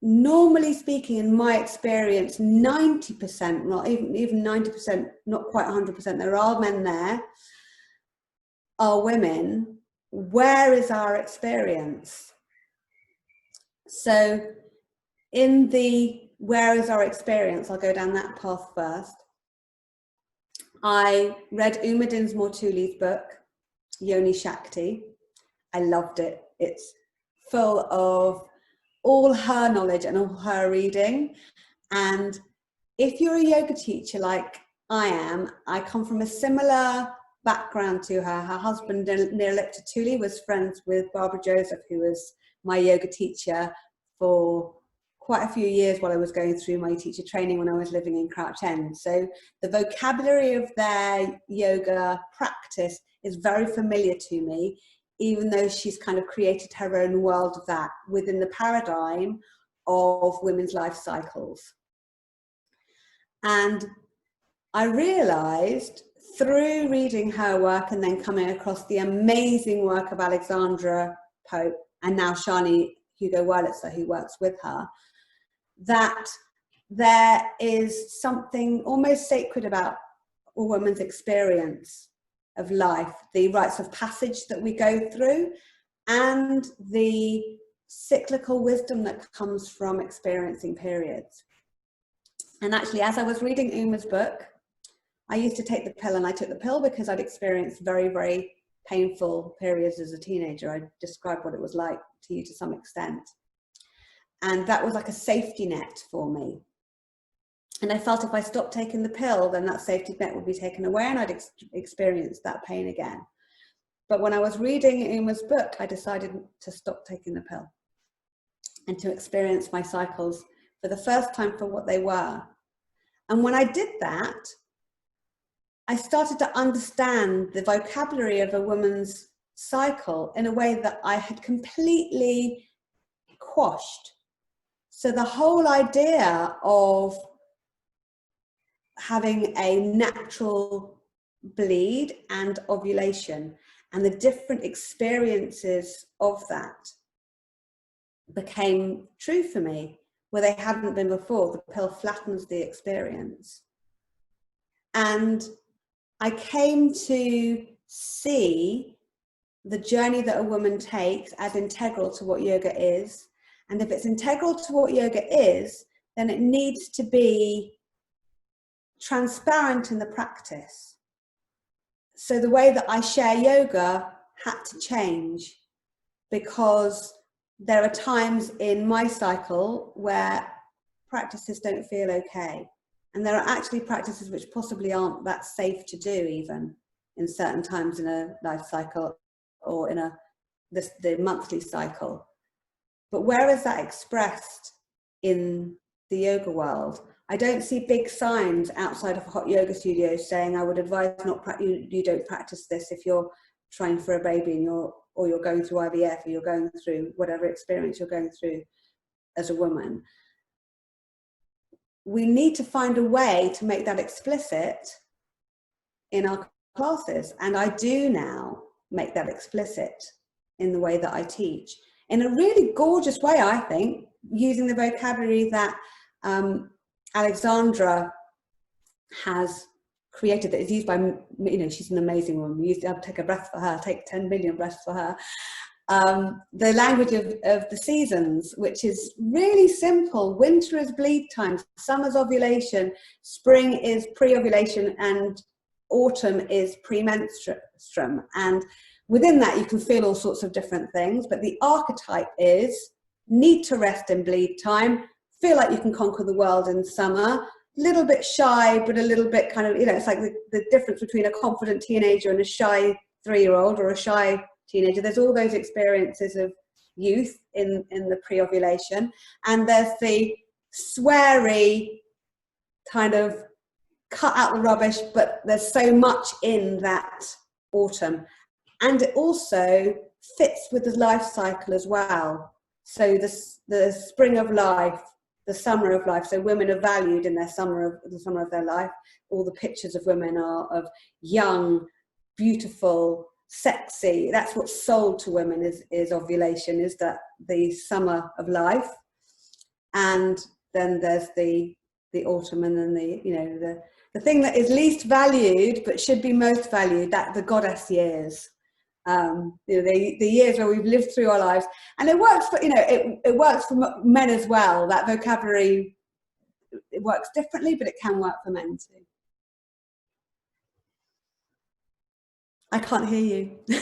Speaker 2: normally speaking, in my experience, 90%, not even 90%, not quite 100%, there are men there, are women. Where is our experience? So in the where is our experience, I'll go down that path first. I read Uma Dinsmore-Toolei's book, Yoni Shakti. I loved it. It's full of all her knowledge and all her reading. And if you're a yoga teacher like I am, I come from a similar background to her. Her husband, Nirlipta Tooley, was friends with Barbara Joseph, who was my yoga teacher for quite a few years while I was going through my teacher training when I was living in Crouch End. So the vocabulary of their yoga practice is very familiar to me, even though she's kind of created her own world of that within the paradigm of women's life cycles. And I realized through reading her work and then coming across the amazing work of Alexandra Pope and now Shani Hugo Wurlitzer, who works with her, that there is something almost sacred about a woman's experience of life, the rites of passage that we go through, and the cyclical wisdom that comes from experiencing periods. And actually, as I was reading Uma's book, I used to take the pill, and I took the pill because I'd experienced very, very painful periods as a teenager. I described what it was like to you to some extent. And that was like a safety net for me. And I felt if I stopped taking the pill, then that safety net would be taken away and I'd experience that pain again. But when I was reading Uma's book, I decided to stop taking the pill and to experience my cycles for the first time for what they were. And when I did that, I started to understand the vocabulary of a woman's cycle in a way that I had completely quashed. So the whole idea of having a natural bleed and ovulation and the different experiences of that became true for me, where they hadn't been before. The pill flattens the experience. And I came to see the journey that a woman takes as integral to what yoga is. And if it's integral to what yoga is, then it needs to be transparent in the practice. So the way that I share yoga had to change, because there are times in my cycle where practices don't feel okay. And there are actually practices which possibly aren't that safe to do even in certain times in a life cycle or in the monthly cycle. But where is that expressed in the yoga world? I don't see big signs outside of hot yoga studios saying I would advise you don't practice this if you're trying for a baby and you're going through IVF, or you're going through whatever experience you're going through as a woman. We need to find a way to make that explicit in our classes, and I do now make that explicit in the way that I teach in a really gorgeous way, I think, using the vocabulary that Alexandra has created, that is used by, she's an amazing woman. We used to have to take a breath for her, take 10 million breaths for her. The language of the seasons, which is really simple. Winter is bleed time, summer's ovulation, spring is pre-ovulation, and autumn is premenstruum. And within that, you can feel all sorts of different things, but the archetype is need to rest in bleed time, feel like you can conquer the world in summer, little bit shy, but a little bit kind of, it's like the difference between a confident teenager and a shy 3-year-old or a shy teenager. There's all those experiences of youth in the pre-ovulation, and there's the sweary kind of cut out the rubbish, but there's so much in that autumn. And it also fits with the life cycle as well. So the spring of life, the summer of life. So women are valued in the summer of their life. All the pictures of women are of young, beautiful, sexy. That's what's sold to women is ovulation, is that the summer of life. And then there's the autumn, and then the thing that is least valued but should be most valued, that the goddess years. The years where we've lived through our lives, and it works for it works for men as well. That vocabulary, it works differently, but it can work for men too. I can't hear you.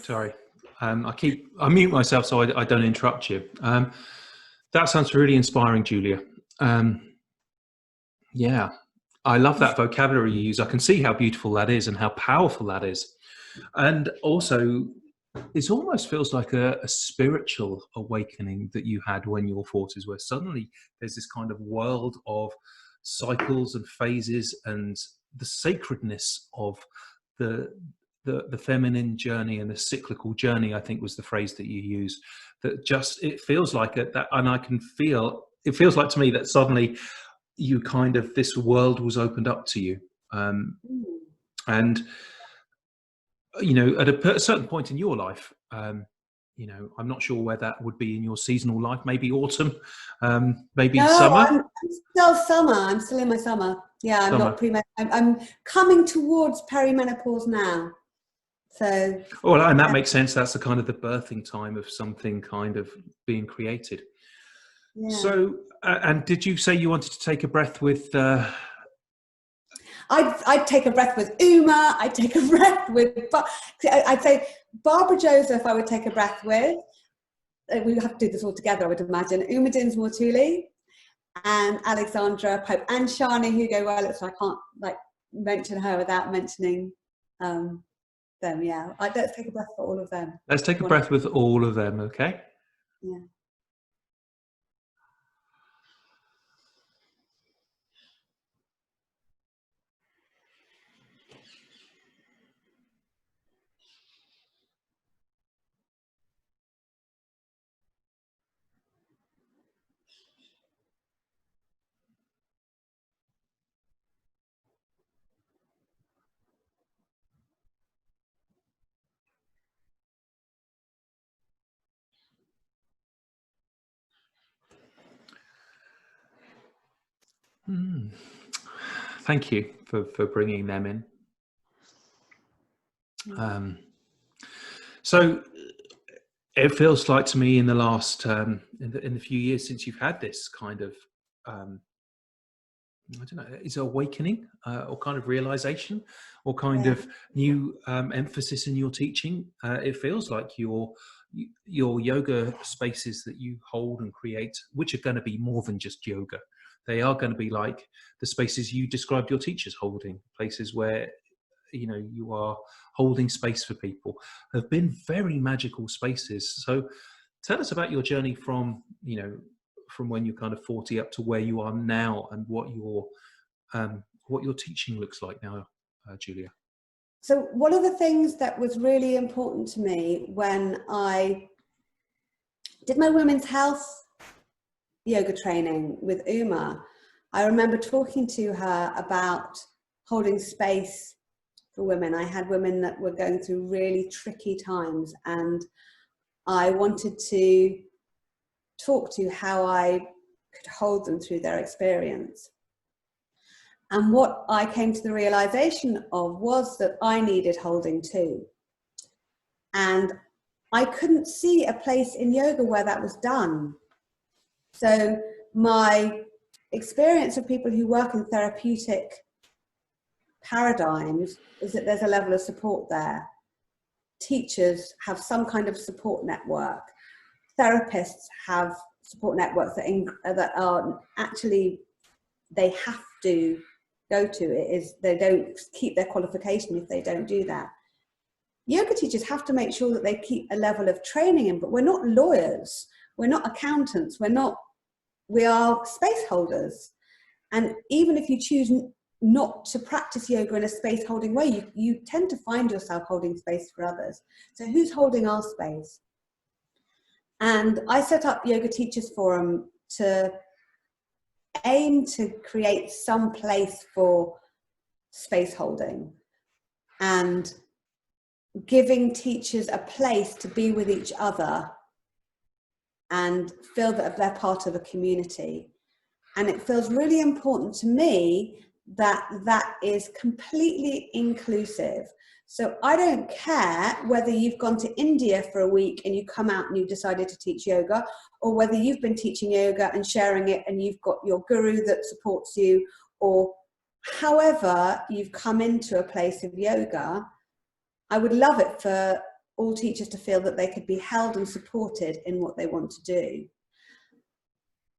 Speaker 1: Sorry, I mute myself so I don't interrupt you. That sounds really inspiring, Julia. Yeah, I love that vocabulary you use. I can see how beautiful that is and how powerful that is. And also, it almost feels like a spiritual awakening that you had when you were 40s, where suddenly there's this kind of world of cycles and phases and the sacredness of the feminine journey and the cyclical journey, I think was the phrase that you used. That just, it feels like it, that, and I can feel, it feels like to me that suddenly you kind of, this world was opened up to you. And at a certain point in your life, I'm not sure where that would be in your seasonal life, maybe autumn, maybe summer.
Speaker 2: I'm still summer. I'm still in my summer. Yeah, I'm not I'm coming towards perimenopause now. So.
Speaker 1: Well, and that makes sense. That's the kind of the birthing time of something kind of being created. Yeah. So, and did you say you wanted to take a breath with...
Speaker 2: I'd take a breath with Uma. I'd take a breath with... I'd say Barbara Joseph I would take a breath with. We would have to do this all together, I would imagine. Uma Dinsmore-Tooley and Alexandra Pope and Shani Hugo-Wurlitz. So I can't mention her without mentioning them. Yeah, let's take a breath for all of them.
Speaker 1: Let's take a breath with all of them, okay?
Speaker 2: Yeah.
Speaker 1: Thank you for bringing them in. So it feels like to me in the last in the few years since you've had this kind of I don't know, is it awakening or kind of realization or kind of new emphasis in your teaching? It feels like your yoga spaces that you hold and create, which are going to be more than just yoga. They are going to be like the spaces you described your teachers holding, places where you are holding space for people, have been very magical spaces. So tell us about your journey from when you're kind of 40 up to where you are now, and what your teaching looks like now, Julia.
Speaker 2: So one of the things that was really important to me when I did my women's health yoga training with Uma, I remember talking to her about holding space for women. I had women that were going through really tricky times, and I wanted to talk to how I could hold them through their experience. And what I came to the realization of was that I needed holding too. And I couldn't see a place in yoga where that was done. So my experience of people who work in therapeutic paradigms is that there's a level of support there. Teachers have some kind of support network. Therapists have support networks that are actually, they have to go to. It is, they don't keep their qualification if they don't do that. Yoga teachers have to make sure that they keep a level of training in, but we're not lawyers, we're not accountants, we are space holders. And even if you choose not to practice yoga in a space holding way, you tend to find yourself holding space for others. So who's holding our space? And I set up Yoga Teachers Forum to aim to create some place for space holding and giving teachers a place to be with each other and feel that they're part of a community. And it feels really important to me that that is completely inclusive. So I don't care whether you've gone to India for a week and you come out and you decided to teach yoga, or whether you've been teaching yoga and sharing it and you've got your guru that supports you, or however you've come into a place of yoga. I would love it for all teachers to feel that they could be held and supported in what they want to do.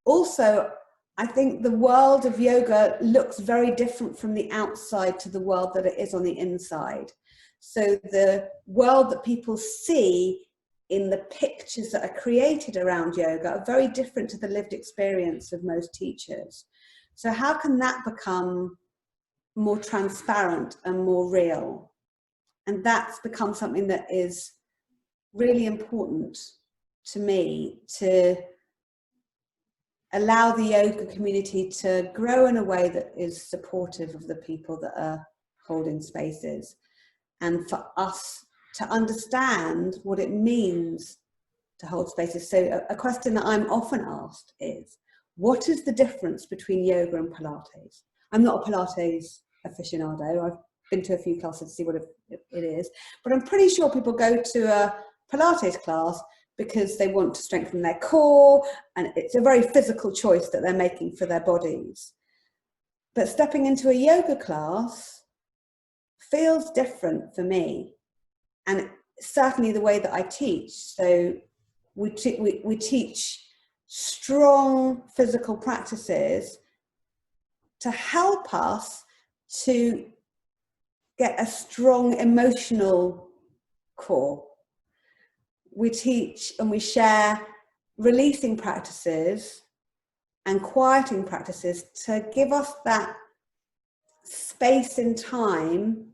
Speaker 2: Also, I think the world of yoga looks very different from the outside to the world that it is on the inside. So the world that people see in the pictures that are created around yoga are very different to the lived experience of most teachers. So how can that become more transparent and more real? And that's become something that is really important to me, to allow the yoga community to grow in a way that is supportive of the people that are holding spaces, and for us to understand what it means to hold spaces. So a question that I'm often asked is, what is the difference between yoga and Pilates? I'm not a Pilates aficionado. I've been to a few classes to see what it is, but I'm pretty sure people go to a Pilates class because they want to strengthen their core, and it's a very physical choice that they're making for their bodies. But stepping into a yoga class feels different for me, and certainly the way that I teach. So we teach strong physical practices to help us to get a strong emotional core. We teach and we share releasing practices and quieting practices to give us that space and time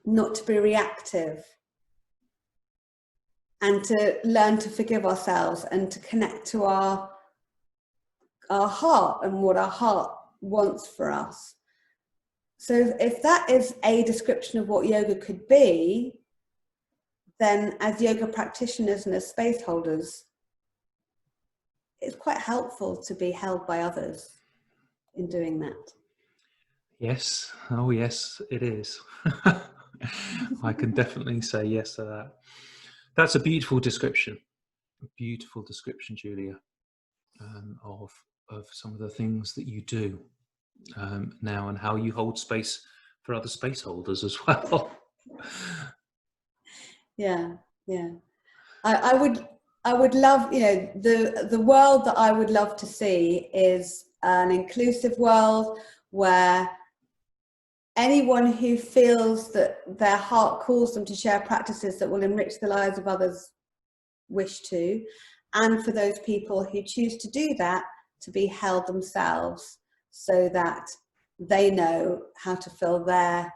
Speaker 2: not to be reactive, and to learn to forgive ourselves and to connect to our heart and what our heart wants for us. So if that is a description of what yoga could be, then as yoga practitioners and as space holders, it's quite helpful to be held by others in doing that.
Speaker 1: Yes. Oh, yes, it is. I can definitely say yes to that. That's a beautiful description. A beautiful description, Julia, of some of the things that you do now, and how you hold space for other space holders as well.
Speaker 2: Yeah. I would love, the world that I would love to see is an inclusive world where anyone who feels that their heart calls them to share practices that will enrich the lives of others wish to, and for those people who choose to do that, to be held themselves so that they know how to fill their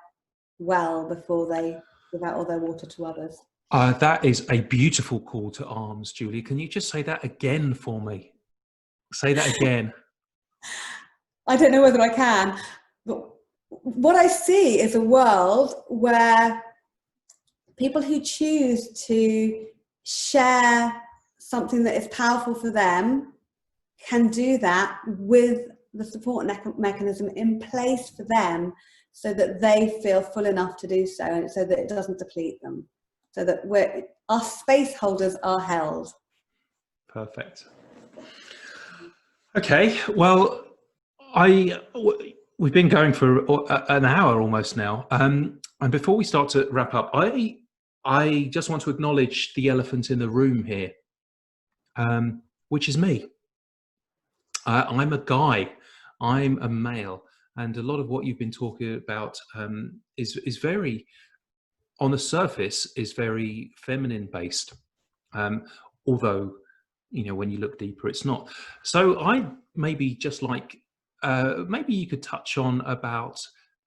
Speaker 2: well before they give out all their water to others.
Speaker 1: That is a beautiful call to arms, Julia. Can you just say that again for me? Say that again.
Speaker 2: I don't know whether I can, but what I see is a world where people who choose to share something that is powerful for them can do that with the support mechanism in place for them, so that they feel full enough to do so, and so that it doesn't deplete them, so that our space holders are held.
Speaker 1: Perfect. Okay, well, we've been going for an hour almost now, and before we start to wrap up, I just want to acknowledge the elephant in the room here, which is me. I'm a guy, I'm a male, and a lot of what you've been talking about is very, on the surface, is very feminine based, although, when you look deeper, it's not. So I maybe just like, maybe you could touch on about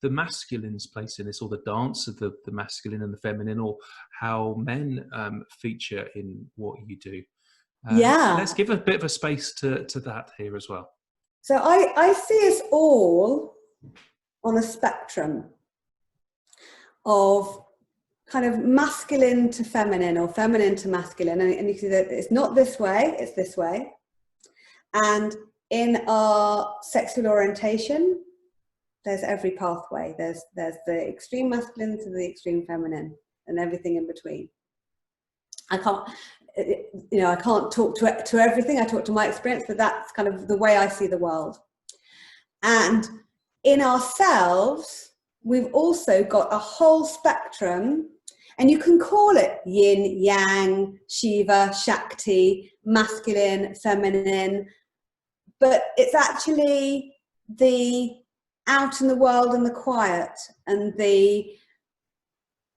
Speaker 1: the masculine's place in this, or the dance of the masculine and the feminine, or how men feature in what you do. Let's give a bit of a space to that here as well.
Speaker 2: So I see us all on a spectrum of kind of masculine to feminine or feminine to masculine, and you see that it's not this way, it's this way. And in our sexual orientation, there's every pathway. There's the extreme masculine to the extreme feminine and everything in between. I can't talk to everything. I talk to my experience, but that's kind of the way I see the world. And in ourselves, we've also got a whole spectrum, and you can call it yin, yang, Shiva, Shakti, masculine, feminine, but it's actually the out in the world and the quiet and the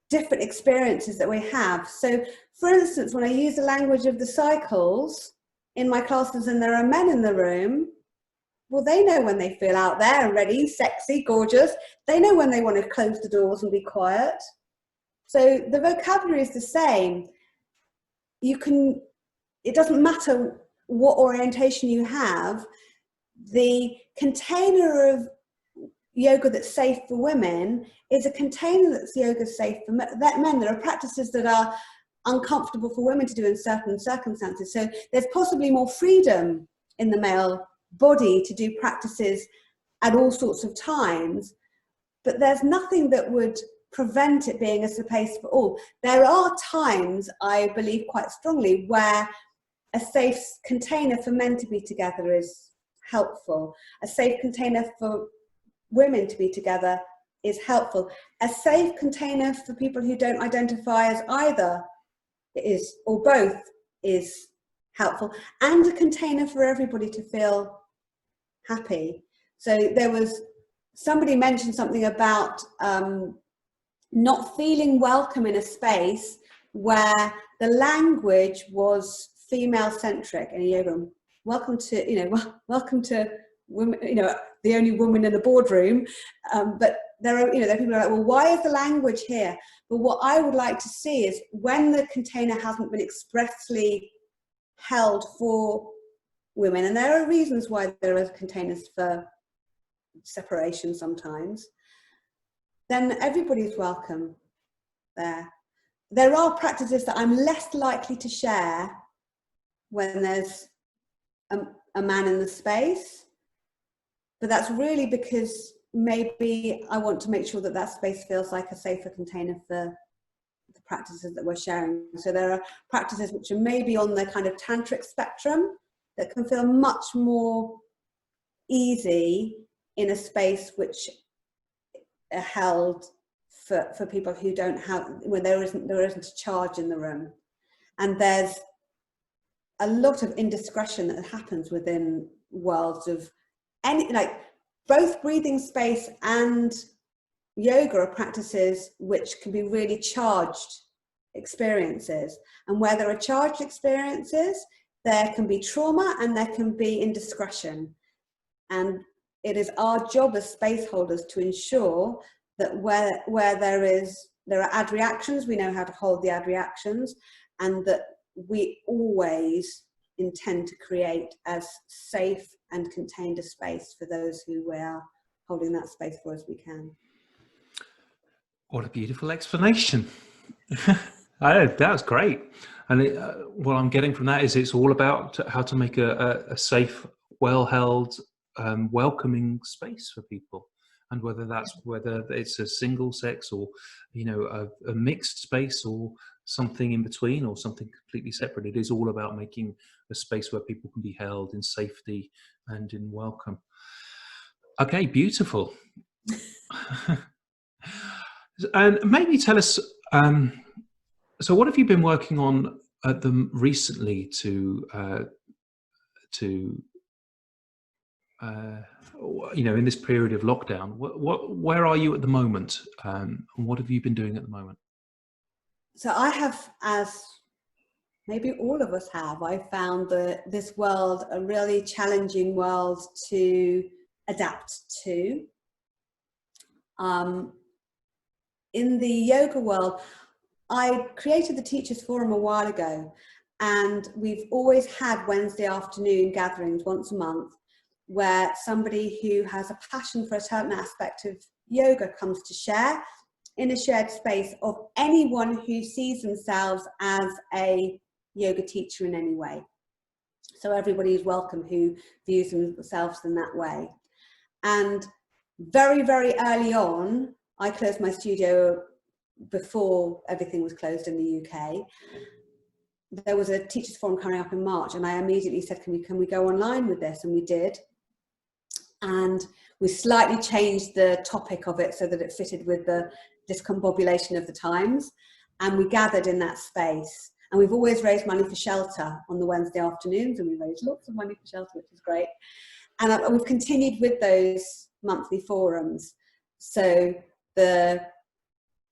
Speaker 2: different experiences that we have. So, for instance, when I use the language of the cycles in my classes and there are men in the room, well, they know when they feel out there and ready, sexy, gorgeous. They know when they want to close the doors and be quiet. So the vocabulary is the same. It doesn't matter what orientation you have. The container of yoga that's safe for women is a container that's yoga safe for men. There are practices that are uncomfortable for women to do in certain circumstances. So there's possibly more freedom in the male body to do practices at all sorts of times, but there's nothing that would prevent it being a space for all. There are times, I believe quite strongly, where a safe container for men to be together is helpful. A safe container for women to be together is helpful. A safe container for people who don't identify as either is, or both, is helpful. And a container for everybody to feel happy. So there was, somebody mentioned something about not feeling welcome in a space where the language was female centric in a yoga room. Welcome to, welcome to women, the only woman in the boardroom. But there are people who are like, well, why is the language here? But what I would like to see is when the container hasn't been expressly held for women, and there are reasons why there are containers for separation sometimes, then everybody's welcome there. There are practices that I'm less likely to share when there's a man in the space, but that's really because maybe I want to make sure that that space feels like a safer container for the practices that we're sharing. So there are practices which are maybe on the kind of tantric spectrum that can feel much more easy in a space which are held for people who don't have, when there isn't a charge in the room. And there's a lot of indiscretion that happens within worlds of both breathing space and yoga are practices which can be really charged experiences. And where there are charged experiences, there can be trauma and there can be indiscretion. And it is our job as space holders to ensure that where there are ad reactions, we know how to hold the ad reactions, and that we always intend to create as safe and contained a space for those who we are holding that space for as we can.
Speaker 1: What a beautiful explanation. That was great. And what I'm getting from that is it's all about how to make a safe, well-held, welcoming space for people. And whether it's a single sex or, a mixed space or something in between or something completely separate, it is all about making a space where people can be held in safety and in welcome. Okay, beautiful. And maybe tell us, so what have you been working on recently to in this period of lockdown? Where are you at the moment? And what have you been doing at the moment?
Speaker 2: So I have, as maybe all of us have, I found this world a really challenging world to adapt to. In the yoga world, I created the Teachers Forum a while ago, and we've always had Wednesday afternoon gatherings once a month where somebody who has a passion for a certain aspect of yoga comes to share, in a shared space of anyone who sees themselves as a yoga teacher in any way. So everybody is welcome who views themselves in that way. And very, very early on, I closed my studio before everything was closed in the UK. There was a teachers forum coming up in March, and I immediately said, can we go online with this? And we did. And we slightly changed the topic of it so that it fitted with the discombobulation of the times. And we gathered in that space. And we've always raised money for shelter on the Wednesday afternoons, and we raised lots of money for shelter, which is great. And we've continued with those monthly forums. So the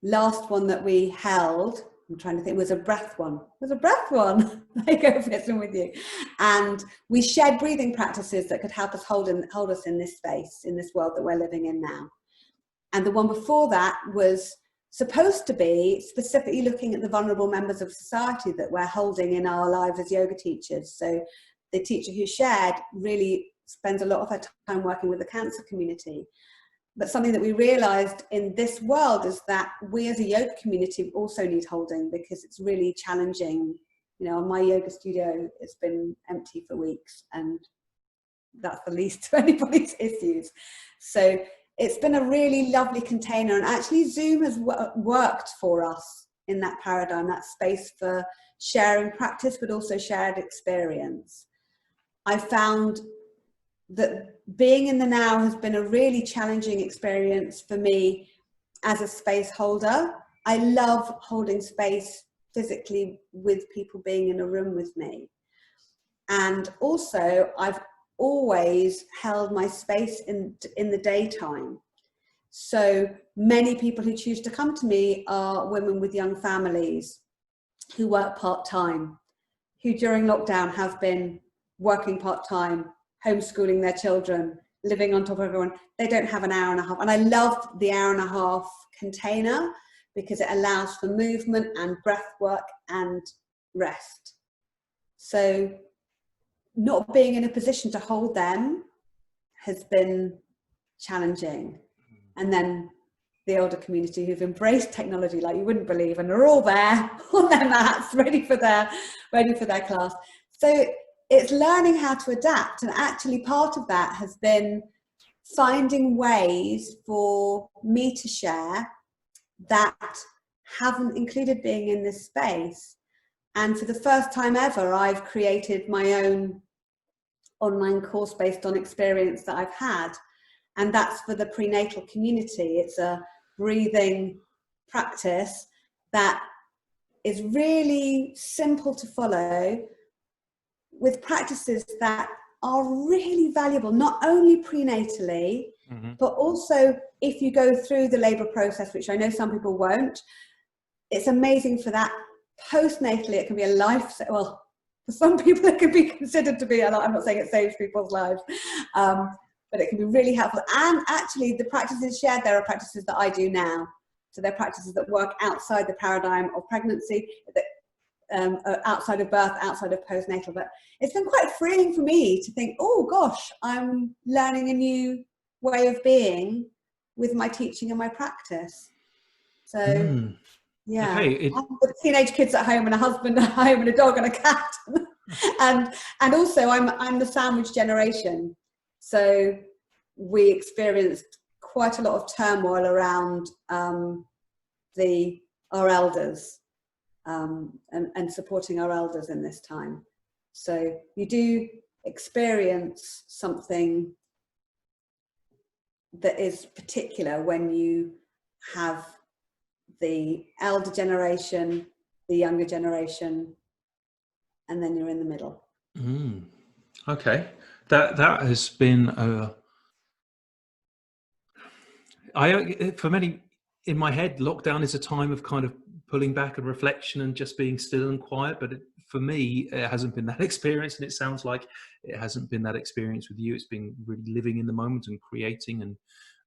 Speaker 2: last one that we held, I'm trying to think, was a breath one. It was a breath one. I go fishing with you. And we shared breathing practices that could help us hold us in this space, in this world that we're living in now. And the one before that was supposed to be specifically looking at the vulnerable members of society that we're holding in our lives as yoga teachers. So the teacher who shared really spends a lot of her time working with the cancer community. But something that we realized in this world is that we as a yoga community also need holding, because it's really challenging. You know, my yoga studio has been empty for weeks, and that's the least of anybody's issues. So it's been a really lovely container, and actually Zoom has worked for us in that paradigm, that space for sharing practice, but also shared experience. I found that being in the now has been a really challenging experience for me as a space holder. I love holding space physically with people being in a room with me. And also I've always held my space in the daytime. So many people who choose to come to me are women with young families who work part-time, who during lockdown have been working part-time, homeschooling their children, living on top of everyone. They don't have an hour and a half. And I love the hour and a half container because it allows for movement and breath work and rest. So not being in a position to hold them has been challenging. And then the older community who've embraced technology like you wouldn't believe, and are all there on their mats, ready for their class. So it's learning how to adapt, and actually part of that has been finding ways for me to share that haven't included being in this space. And for the first time ever, I've created my own online course based on experience that I've had, and that's for the prenatal community. It's a breathing practice that is really simple to follow, with practices that are really valuable, not only prenatally, but also if you go through the labour process, which I know some people won't. It's amazing for that. Postnatally, it can be a life, well, for some people it can be considered to be, I'm not saying it saves people's lives, but it can be really helpful. And actually the practices shared there are practices that I do now. So they're practices that work outside the paradigm of pregnancy, that outside of birth, outside of postnatal. But it's been quite freeing for me to think, oh gosh, I'm learning a new way of being with my teaching and my practice. So yeah,
Speaker 1: okay.
Speaker 2: I've got teenage kids at home and a husband at home and a dog and a cat. and also I'm the sandwich generation. So we experienced quite a lot of turmoil around our elders. And supporting our elders in this time. So you do experience something that is particular when you have the elder generation, the younger generation, and then you're in the middle.
Speaker 1: Okay, that has been for many in my head, lockdown is a time of kind of pulling back and reflection and just being still and quiet. But for me, it hasn't been that experience, and it sounds like it hasn't been that experience with you. It's been really living in the moment and creating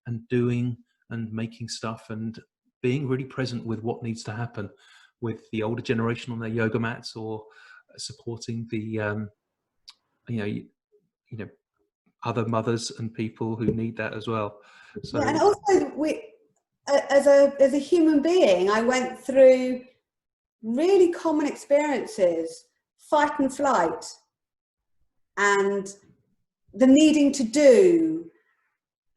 Speaker 1: and doing and making stuff and being really present with what needs to happen with the older generation on their yoga mats, or supporting the you know other mothers and people who need that as well. So
Speaker 2: yeah, and also as a human being, I went through really common experiences, fight and flight, and the needing to do,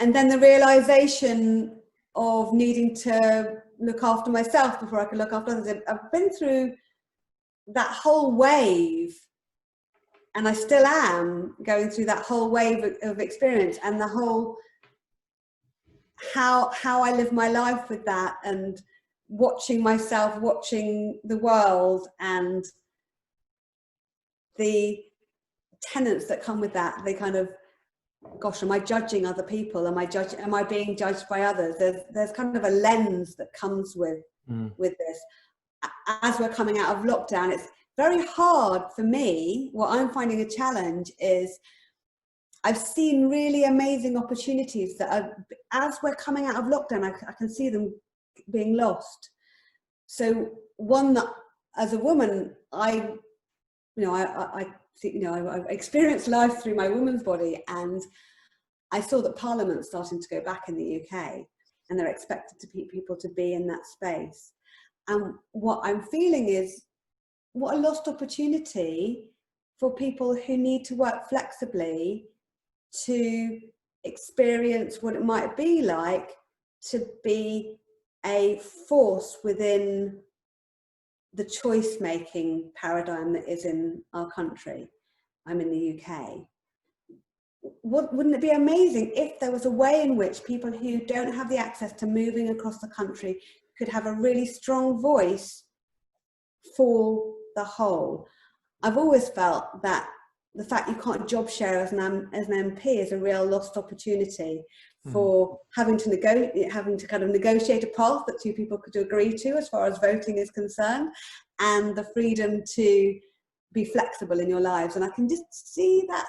Speaker 2: and then the realization of needing to look after myself before I could look after others. I've been through that whole wave, and I still am going through that whole wave of experience, and the whole how I live my life with that, and watching myself, watching the world, and the tenets that come with that. They kind of, gosh, am I judging other people? Am I being judged by others? There's kind of a lens that comes with this. As we're coming out of lockdown, it's very hard for me. What I'm finding a challenge is I've seen really amazing opportunities that are, as we're coming out of lockdown, I can see them being lost. So one that, as a woman, I've experienced life through my woman's body, and I saw that Parliament's starting to go back in the UK, and they're expected to people to be in that space. And what I'm feeling is, what a lost opportunity for people who need to work flexibly to experience what it might be like to be a force within the choice-making paradigm that is in our country. I'm in the UK. Wouldn't it be amazing if there was a way in which people who don't have the access to moving across the country could have a really strong voice for the whole? I've always felt that the fact you can't job share as an MP is a real lost opportunity for having to kind of negotiate a path that two people could agree to as far as voting is concerned, and the freedom to be flexible in your lives. And I can just see that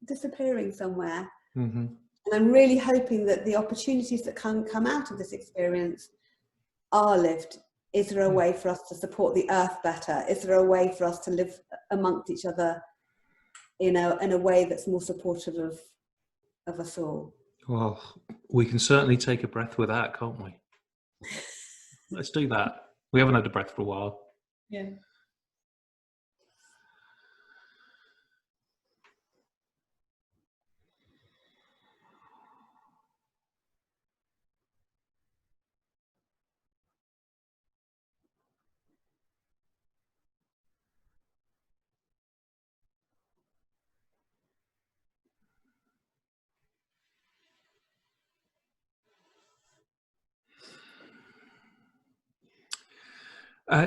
Speaker 2: disappearing somewhere. And I'm really hoping that the opportunities that can come out of this experience are lived. Is there a way for us to support the earth better? Is there a way for us to live amongst each other in a way that's more supportive of us all?
Speaker 1: Well, we can certainly take a breath with that, can't we? Let's do that. We haven't had a breath for a while.
Speaker 2: Yeah.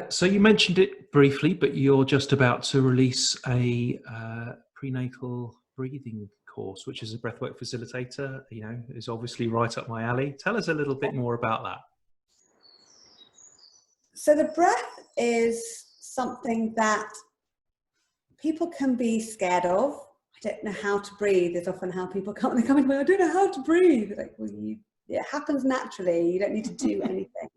Speaker 1: So you mentioned it briefly, but you're just about to release a prenatal breathing course, which is a breathwork facilitator, is obviously right up my alley. Tell us a little bit more about that.
Speaker 2: So the breath is something that people can be scared of. I don't know how to breathe is often how people come in, I don't know how to breathe. Like, well, it happens naturally. You don't need to do anything.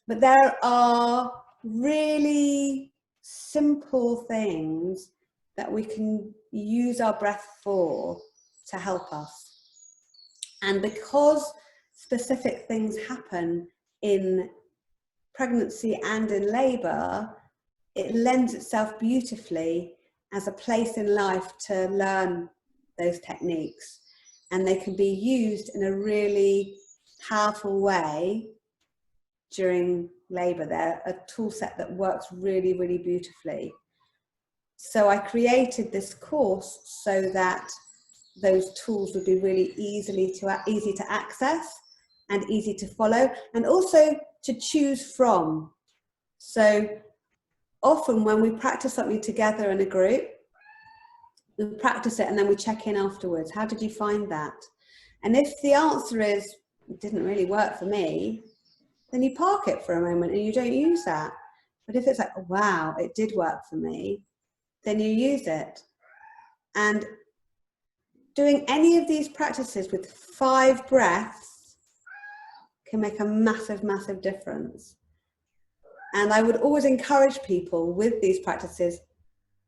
Speaker 2: But there are really simple things that we can use our breath for to help us. And because specific things happen in pregnancy and in labour, it lends itself beautifully as a place in life to learn those techniques. And they can be used in a really powerful way during labour. They're a tool set that works really, really beautifully. So I created this course so that those tools would be really easy to access and easy to follow, and also to choose from. So often when we practice something together in a group, we practice it and then we check in afterwards. How did you find that? And if the answer is, it didn't really work for me, then you park it for a moment and you don't use that. But if it's like, oh, wow, it did work for me, then you use it. And doing any of these practices with 5 breaths can make a massive, massive difference. And I would always encourage people with these practices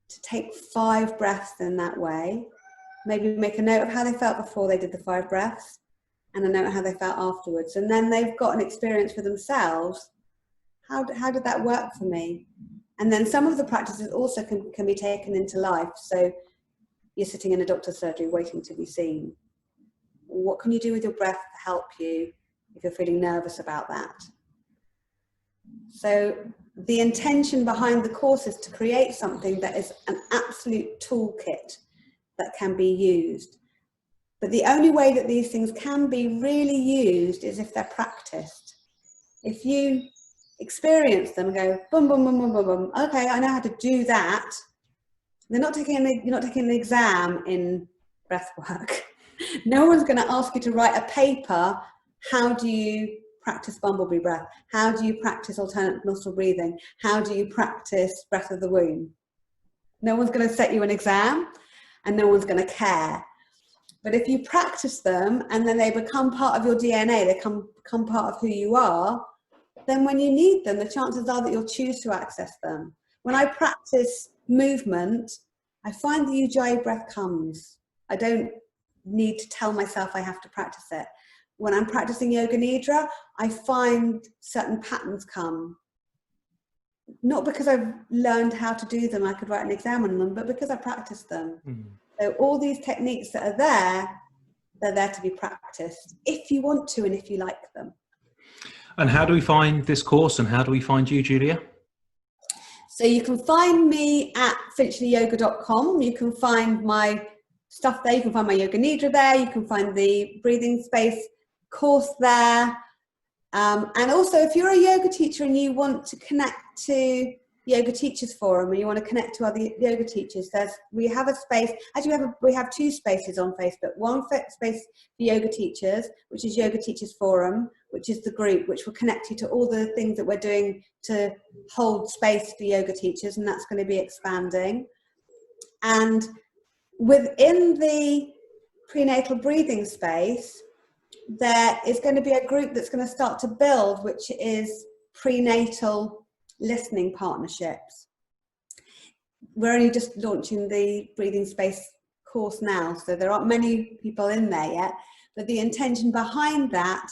Speaker 2: to take 5 breaths in that way. Maybe make a note of how they felt before they did the 5 breaths, and I know how they felt afterwards. And then they've got an experience for themselves. How did that work for me? And then some of the practices also can be taken into life. So you're sitting in a doctor's surgery waiting to be seen. What can you do with your breath to help you if you're feeling nervous about that? So the intention behind the course is to create something that is an absolute toolkit that can be used. But the only way that these things can be really used is if they're practiced. If you experience them and go, boom, boom, boom, boom, boom, boom, okay, I know how to do that. You're not taking an exam in breath work. No one's going to ask you to write a paper. How do you practice bumblebee breath? How do you practice alternate nostril breathing? How do you practice breath of the womb? No one's going to set you an exam, and no one's going to care. But if you practice them and then they become part of your DNA, they become part of who you are, then when you need them, the chances are that you'll choose to access them. When I practice movement, I find the Ujjayi breath comes. I don't need to tell myself I have to practice it. When I'm practicing Yoga Nidra, I find certain patterns come. Not because I've learned how to do them, I could write an exam on them, but because I practice them. Mm-hmm. So all these techniques that are there, they're there to be practiced if you want to and if you like them.
Speaker 1: And how do we find this course, and how do we find you, Julia?
Speaker 2: So you can find me at finchleyyoga.com. You can find my stuff there. You can find my Yoga Nidra there. You can find the breathing space course there. And also, if you're a yoga teacher and you want to connect to Yoga Teachers Forum and you want to connect to other yoga teachers, we have a space. Actually, we have two spaces on Facebook. One space for yoga teachers, which is Yoga Teachers Forum, which is the group which will connect you to all the things that we're doing to hold space for yoga teachers, and that's going to be expanding. And within the prenatal breathing space, there is going to be a group that's going to start to build, which is prenatal listening partnerships. We're only just launching the breathing space course now, so there aren't many people in there yet, but the intention behind that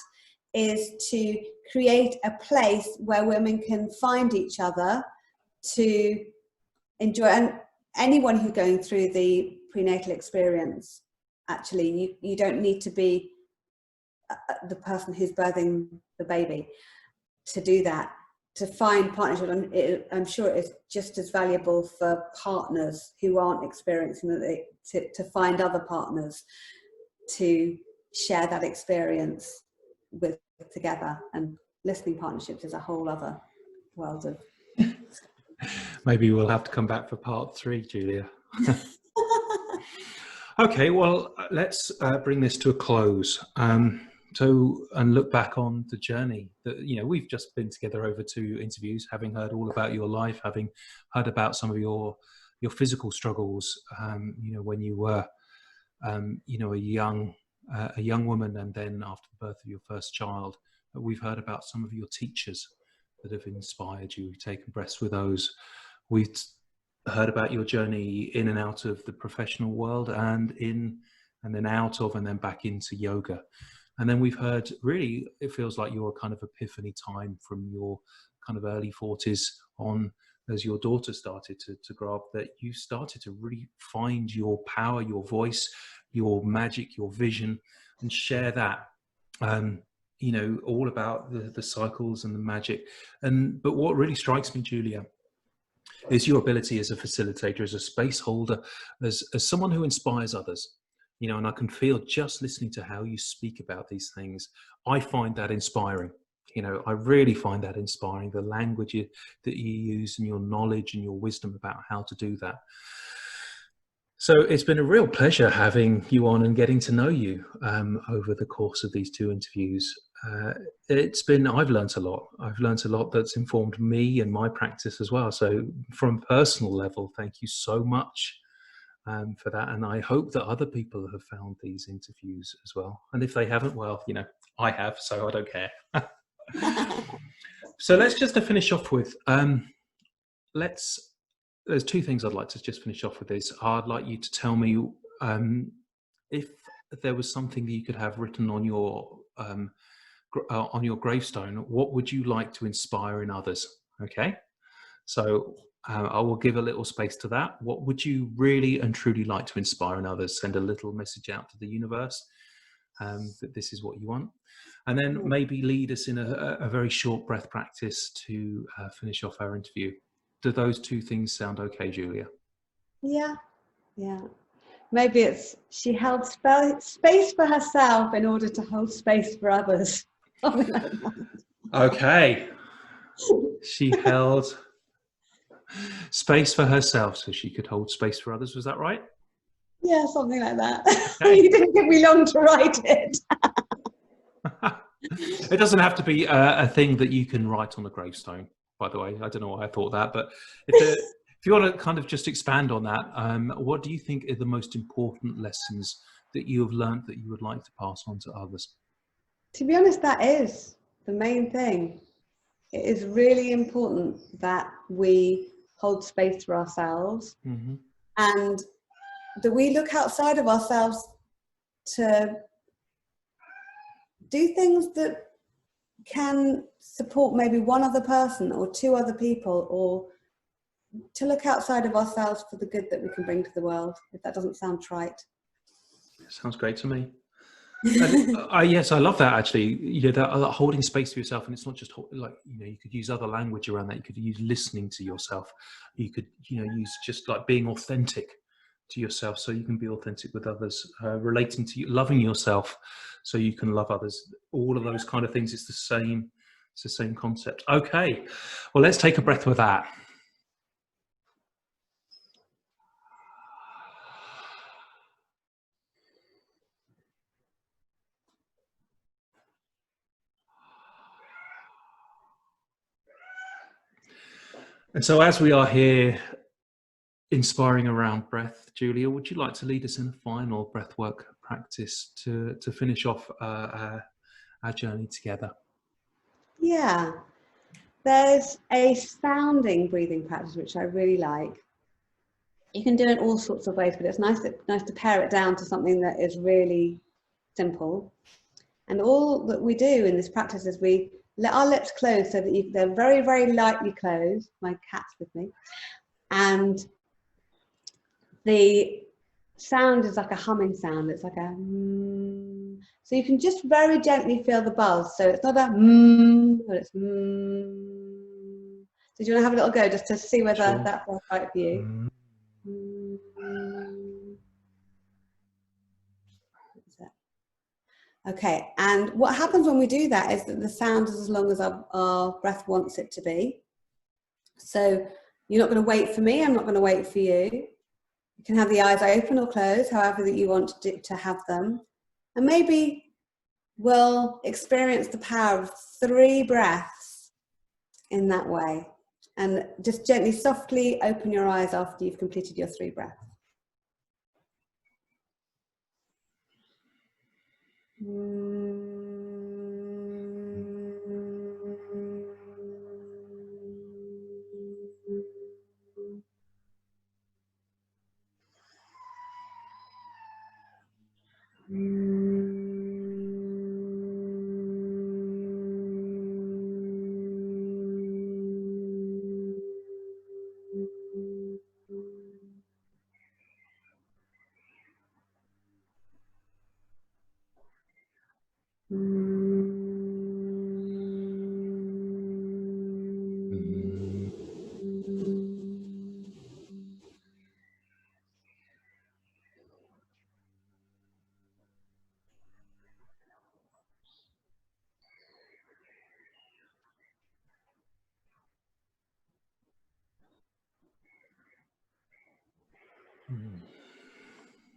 Speaker 2: is to create a place where women can find each other to enjoy. And anyone who's going through the prenatal experience, actually, you don't need to be the person who's birthing the baby to do that. To find partnership, I'm sure it's just as valuable for partners who aren't experiencing it, to find other partners to share that experience with together. And listening partnerships is a whole other world of.
Speaker 1: Maybe we'll have to come back for part 3, Julia. Okay, well, let's bring this to a close. And look back on the journey that, we've just been together over 2 interviews, having heard all about your life, having heard about some of your physical struggles, when you were, a young woman, and then after the birth of your first child. But we've heard about some of your teachers that have inspired you. We've taken breaths with those. We've heard about your journey in and out of the professional world, and then out of, and then back into yoga. And then we've heard, really, it feels like your kind of epiphany time from your kind of early 40s on, as your daughter started to grow up, that you started to really find your power, your voice, your magic, your vision, and share that, all about the cycles and the magic. But what really strikes me, Julia, is your ability as a facilitator, as a space holder, as someone who inspires others. And I can feel, just listening to how you speak about these things, I find that inspiring. I really find that inspiring, the language that you use, and your knowledge and your wisdom about how to do that. So it's been a real pleasure having you on and getting to know you over the course of these 2 interviews. I've learned a lot. I've learned a lot that's informed me and my practice as well. So from a personal level, thank you so much for that. And I hope that other people have found these interviews as well. And if they haven't, well, I have, so I don't care. So let's just finish off with, there's 2 things I'd like to just finish off with. I'd like you to tell me if there was something that you could have written on your gravestone, what would you like to inspire in others? Okay, so I will give a little space to that. What would you really and truly like to inspire in others? Send a little message out to the universe that this is what you want. And then maybe lead us in a very short breath practice to finish off our interview. Do those two things sound okay, Julia?
Speaker 2: Yeah, yeah. Maybe it's she held space for herself in order to hold space for others. Something like that.
Speaker 1: Okay. She held space for herself so she could hold space for others. Was that right?
Speaker 2: Yeah, something like that.
Speaker 1: Okay.
Speaker 2: You didn't give me long to write it.
Speaker 1: It doesn't have to be a thing that you can write on a gravestone, by the way. I don't know why I thought that, but if you want to kind of just expand on that, what do you think are the most important lessons that you have learned that you would like to pass on to others?
Speaker 2: To be honest, that is the main thing. It is really important that we hold space for ourselves,
Speaker 1: Mm-hmm.
Speaker 2: and that we look outside of ourselves to do things that can support maybe one other person or two other people, or to look outside of ourselves for the good that we can bring to the world, if that doesn't sound trite.
Speaker 1: Sounds great to me. And, yes, I love that actually. You know, that holding space for yourself, and it's not just like, you know, you could use other language around that. You could use listening to yourself. You could, you know, use just like being authentic to yourself, so you can be authentic with others, relating to you, loving yourself, so you can love others. All of those kind of things. It's the same. It's the same concept. Okay, well, let's take a breath with that. And so, as we are here inspiring around breath, Julia, would you like to lead us in a final breathwork practice to finish off our journey together?
Speaker 2: Yeah, there's a sounding breathing practice which I really like. You can do it all sorts of ways, but it's nice to pare it down to something that is really simple. And all that we do in this practice is we let our lips close so that they're very, very lightly closed. My cat's with me. And the sound is like a humming sound. It's like a so you can just very gently feel the buzz. So it's not a but it's So do you want to have a little go just to see whether
Speaker 1: Sure.
Speaker 2: that feels right for you? Okay, and what happens when we do that is that the sound is as long as our breath wants it to be. So you're not going to wait for me, I'm not going to wait for you. You can have the eyes open or closed, however that you want to have them. And maybe we'll experience the power of 3 breaths in that way. And just gently, softly open your eyes after you've completed your 3 breaths.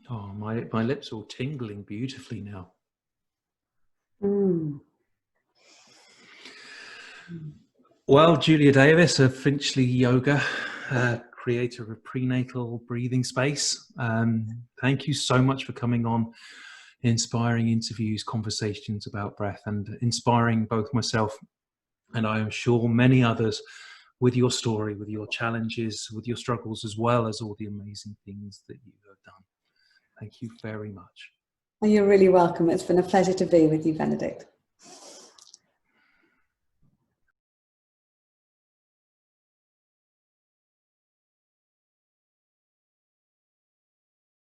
Speaker 1: Oh, my lips are all tingling beautifully now. Well, Julia Davis of Finchley Yoga, creator of Prenatal Breathing Space. Thank you so much for coming on, inspiring interviews, conversations about breath, and inspiring both myself and I am sure many others with your story, with your challenges, with your struggles, as well as all the amazing things that you have done. Thank you very much.
Speaker 2: You're really welcome. It's been a pleasure to be with you, Benedict.